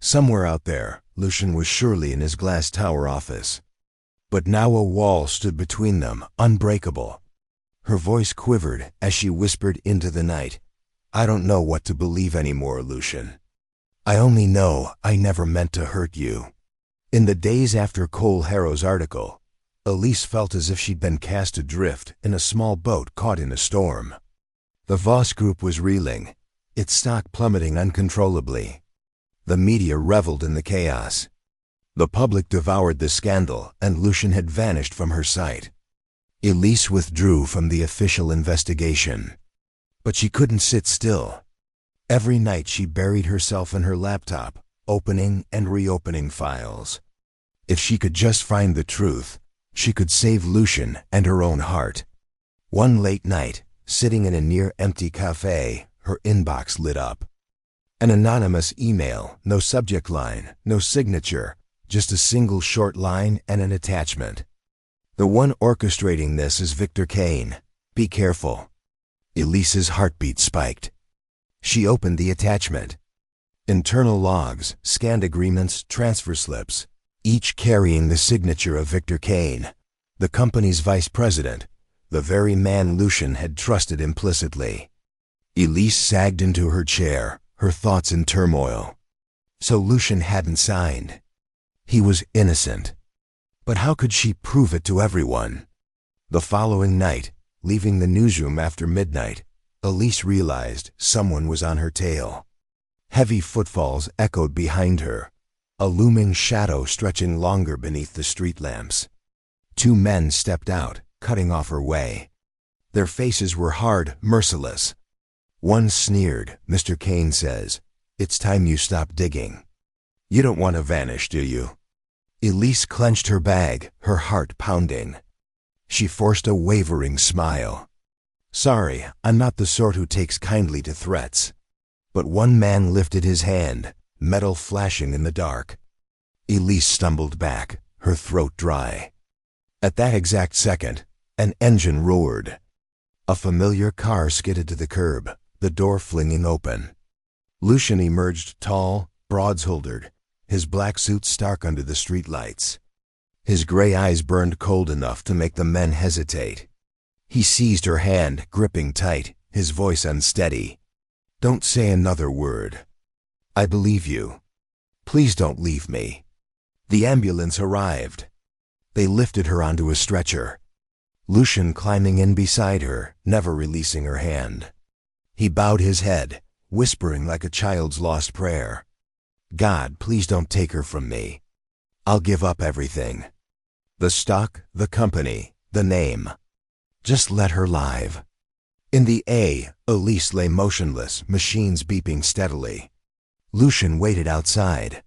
Somewhere out there, Lucian was surely in his glass tower office. But now a wall stood between them, unbreakable. Her voice quivered as she whispered into the night, I don't know what to believe anymore, Lucian. I only know I never meant to hurt you. In the days after Cole Harrow's article, Elise felt as if she'd been cast adrift in a small boat caught in a storm. The Voss Group was reeling, its stock plummeting uncontrollably. The media reveled in the chaos. The public devoured the scandal, and Lucian had vanished from her sight. Elise withdrew from the official investigation. But she couldn't sit still. Every night she buried herself in her laptop, opening and reopening files. If she could just find the truth, she could save Lucian and her own heart. One late night, sitting in a near-empty cafe, her inbox lit up. An anonymous email, no subject line, no signature, just a single short line and an attachment. The one orchestrating this is Victor Kane. Be careful. Elise's heartbeat spiked. She opened the attachment. Internal logs, scanned agreements, transfer slips, each carrying the signature of Victor Kane, the company's vice president, the very man Lucian had trusted implicitly. Elise sagged into her chair, her thoughts in turmoil. So Lucian hadn't signed. He was innocent. But how could she prove it to everyone? The following night, leaving the newsroom after midnight, Elise realized someone was on her tail. Heavy footfalls echoed behind her, a looming shadow stretching longer beneath the street lamps. Two men stepped out, cutting off her way. Their faces were hard, merciless. One sneered, Mr. Kane says, it's time you stop digging. You don't want to vanish, do you? Elise clenched her bag, her heart pounding. She forced a wavering smile. Sorry, I'm not the sort who takes kindly to threats. But one man lifted his hand, metal flashing in the dark. Elise stumbled back, her throat dry. At that exact second, an engine roared. A familiar car skidded to the curb, the door flinging open. Lucian emerged tall, broad-shouldered, his black suit stark under the streetlights. His gray eyes burned cold enough to make the men hesitate. He seized her hand, gripping tight, his voice unsteady. Don't say another word. I believe you. Please don't leave me. The ambulance arrived. They lifted her onto a stretcher. Lucian climbing in beside her, never releasing her hand. He bowed his head, whispering like a child's lost prayer. God, please don't take her from me. I'll give up everything. The stock, the company, the name. Just let her live. In the A, Elise lay motionless, machines beeping steadily. Lucian waited outside.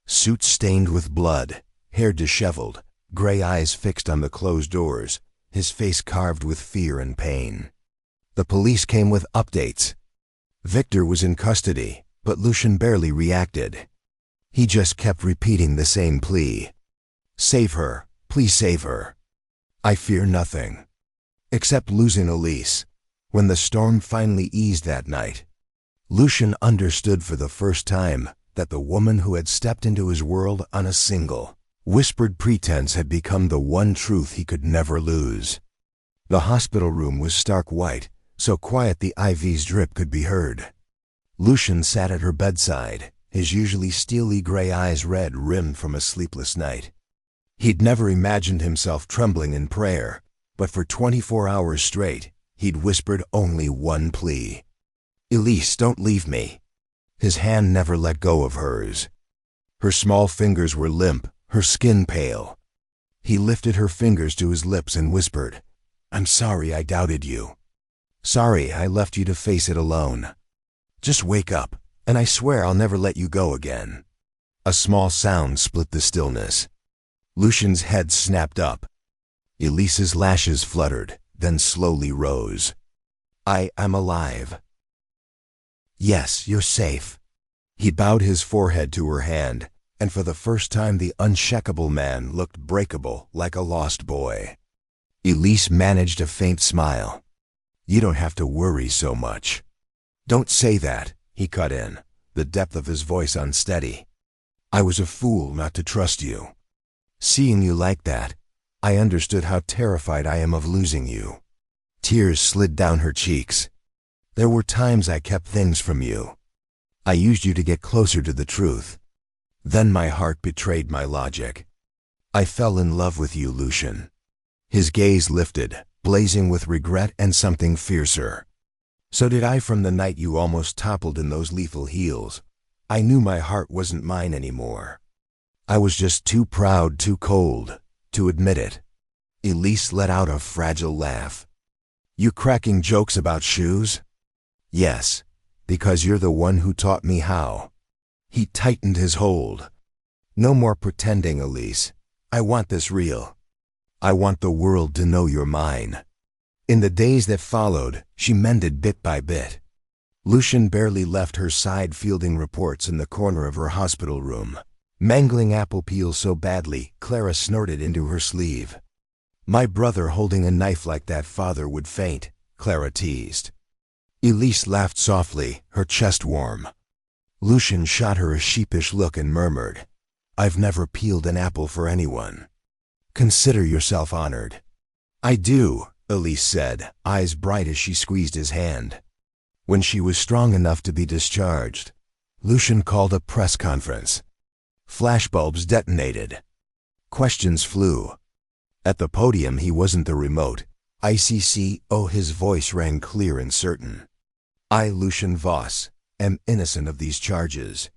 Suit stained with blood, hair disheveled, gray eyes fixed on the closed doors, his face carved with fear and pain. The police came with updates. Victor was in custody, but Lucian barely reacted. He just kept repeating the same plea. Save her, please save her. I fear nothing. except losing Elise. When the storm finally eased that night, Lucian understood for the first time that the woman who had stepped into his world on a single, whispered pretense had become the one truth he could never lose. The hospital room was stark white, so quiet the IV's drip could be heard. Lucian sat at her bedside, his usually steely gray eyes red rimmed from a sleepless night. He'd never imagined himself trembling in prayer, but for 24 hours straight, he'd whispered only one plea. "Elise, don't leave me." His hand never let go of hers. Her small fingers were limp, her skin pale. He lifted her fingers to his lips and whispered, "I'm sorry I doubted you. Sorry I left you to face it alone. Just wake up, and I swear I'll never let you go again." A small sound split the stillness. Lucian's head snapped up. Elise's lashes fluttered, then slowly rose. I'm alive." "Yes, you're safe." He bowed his forehead to her hand, and for the first time the unshakable man looked breakable like a lost boy. Elise managed a faint smile. "You don't have to worry so much." "Don't say that," he cut in, the depth of his voice unsteady. "I was a fool not to trust you. Seeing you like that, I understood how terrified I am of losing you." Tears slid down her cheeks. "There were times I kept things from you. I used you to get closer to the truth. Then my heart betrayed my logic. I fell in love with you, Lucian." His gaze lifted, blazing with regret and something fiercer. "So did I from the night you almost toppled in those lethal heels. I knew my heart wasn't mine anymore. I was just too proud, too cold, to admit it." Elise let out a fragile laugh. "You cracking jokes about shoes?" "Yes, because you're the one who taught me how." He tightened his hold. "No more pretending, Elise. I want this real. I want the world to know you're mine." In the days that followed, she mended bit by bit. Lucian barely left her side fielding reports in the corner of her hospital room, mangling apple peels so badly Clara snorted into her sleeve. "My brother holding a knife like that father would faint," Clara teased. Elise laughed softly, her chest warm. Lucian shot her a sheepish look and murmured, "I've never peeled an apple for anyone. Consider yourself honored." "I do," Elise said, eyes bright as she squeezed his hand. When she was strong enough to be discharged, Lucian called a press conference. Flashbulbs detonated. Questions flew. At the podium he wasn't the remote. ICC, his voice rang clear and certain. "I, Lucian Voss, am innocent of these charges.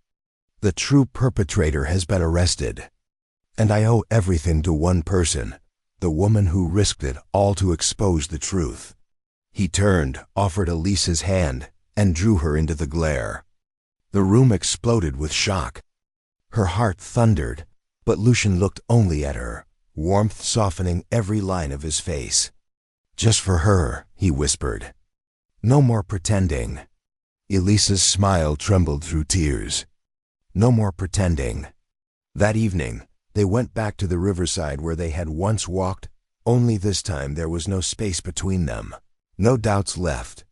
The true perpetrator has been arrested. And I owe everything to one person, the woman who risked it all to expose the truth." He turned, offered Elise his hand, and drew her into the glare. The room exploded with shock. Her heart thundered, but Lucian looked only at her, warmth softening every line of his face. "Just for her," he whispered. "No more pretending." Elise's smile trembled through tears. "No more pretending." That evening, they went back to the riverside where they had once walked, only this time there was no space between them, no doubts left.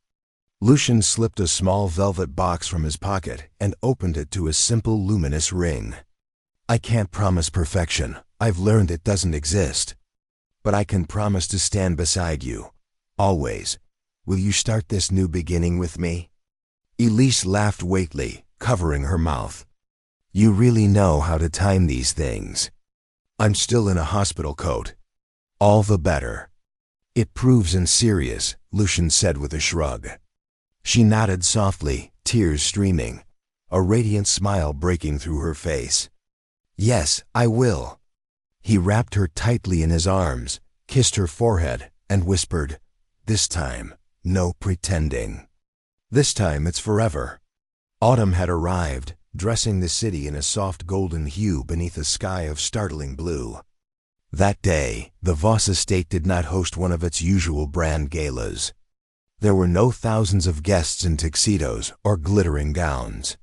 Lucian slipped a small velvet box from his pocket and opened it to a simple luminous ring. "I can't promise perfection, I've learned it doesn't exist. But I can promise to stand beside you, always. Will you start this new beginning with me?" Elise laughed weakly, covering her mouth. "You really know how to time these things." "I'm still in a hospital coat." "All the better." "It proves unserious," Lucian said with a shrug. She nodded softly, tears streaming, a radiant smile breaking through her face. "Yes, I will." He wrapped her tightly in his arms, kissed her forehead, and whispered, "This time, no pretending. This time it's forever." Autumn had arrived, dressing the city in a soft golden hue beneath a sky of startling blue. That day, the Voss estate did not host one of its usual brand galas. There were no thousands of guests in tuxedos or glittering gowns.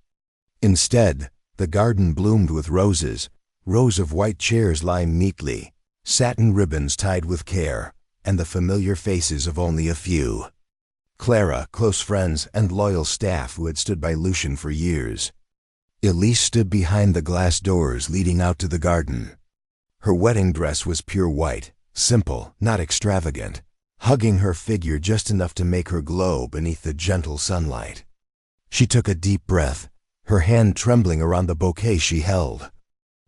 Instead, the garden bloomed with roses, rows of white chairs lined neatly, satin ribbons tied with care, and the familiar faces of only a few. Clara, close friends, and loyal staff who had stood by Lucian for years. Elise stood behind the glass doors leading out to the garden. Her wedding dress was pure white, simple, not extravagant, hugging her figure just enough to make her glow beneath the gentle sunlight. She took a deep breath, her hand trembling around the bouquet she held.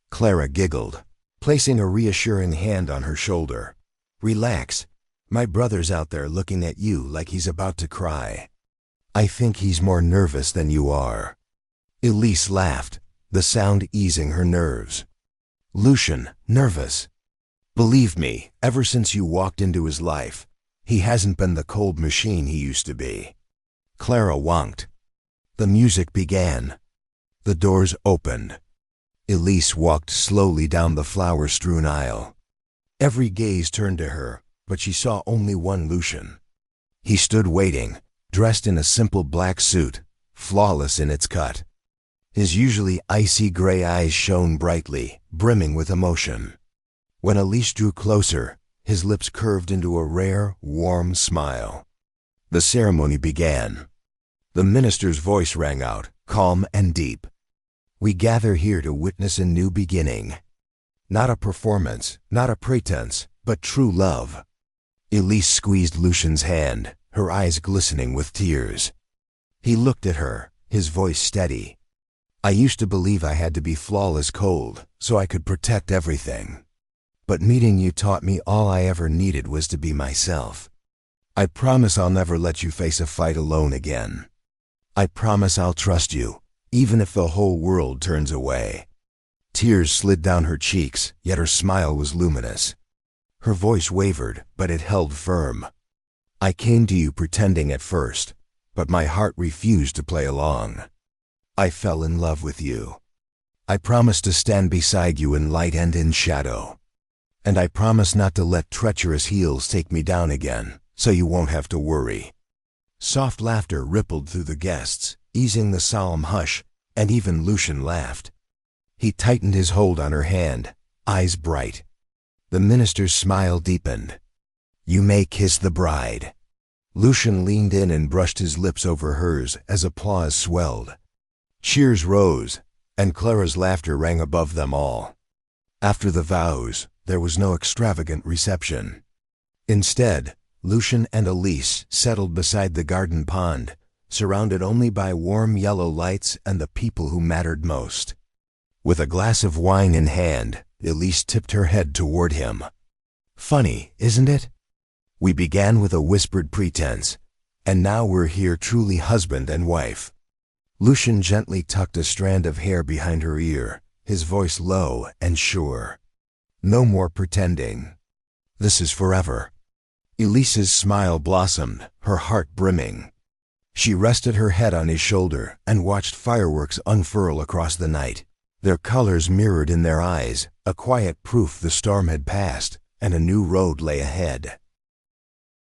Clara giggled, placing a reassuring hand on her shoulder. "Relax. My brother's out there looking at you like he's about to cry. I think he's more nervous than you are." Elise laughed, the sound easing her nerves. "Lucian, nervous? Believe me, ever since you walked into his life, he hasn't been the cold machine he used to be." Clara wonked. The music began. The doors opened. Elise walked slowly down the flower-strewn aisle. Every gaze turned to her, but she saw only one Lucian. He stood waiting, dressed in a simple black suit, flawless in its cut. His usually icy gray eyes shone brightly, brimming with emotion. When Elise drew closer, his lips curved into a rare, warm smile. The ceremony began. The minister's voice rang out, calm and deep. "We gather here to witness a new beginning. Not a performance, not a pretense, but true love." Elise squeezed Lucian's hand, her eyes glistening with tears. He looked at her, his voice steady. "I used to believe I had to be flawless cold, so I could protect everything. But meeting you taught me all I ever needed was to be myself. I promise I'll never let you face a fight alone again. I promise I'll trust you, even if the whole world turns away." Tears slid down her cheeks, yet her smile was luminous. Her voice wavered, but it held firm. "I came to you pretending at first, but my heart refused to play along. I fell in love with you. I promise to stand beside you in light and in shadow. And I promise not to let treacherous heels take me down again, so you won't have to worry." Soft laughter rippled through the guests, easing the solemn hush, and even Lucian laughed. He tightened his hold on her hand, eyes bright. The minister's smile deepened. "You may kiss the bride." Lucian leaned in and brushed his lips over hers as applause swelled. Cheers rose, and Clara's laughter rang above them all. After the vows, there was no extravagant reception. Instead, Lucian and Elise settled beside the garden pond, surrounded only by warm yellow lights and the people who mattered most. With a glass of wine in hand, Elise tipped her head toward him. "Funny, isn't it? We began with a whispered pretense, and now we're here truly husband and wife." Lucian gently tucked a strand of hair behind her ear, his voice low and sure. "No more pretending. This is forever." Elise's smile blossomed, her heart brimming. She rested her head on his shoulder and watched fireworks unfurl across the night. Their colors mirrored in their eyes, a quiet proof the storm had passed and a new road lay ahead.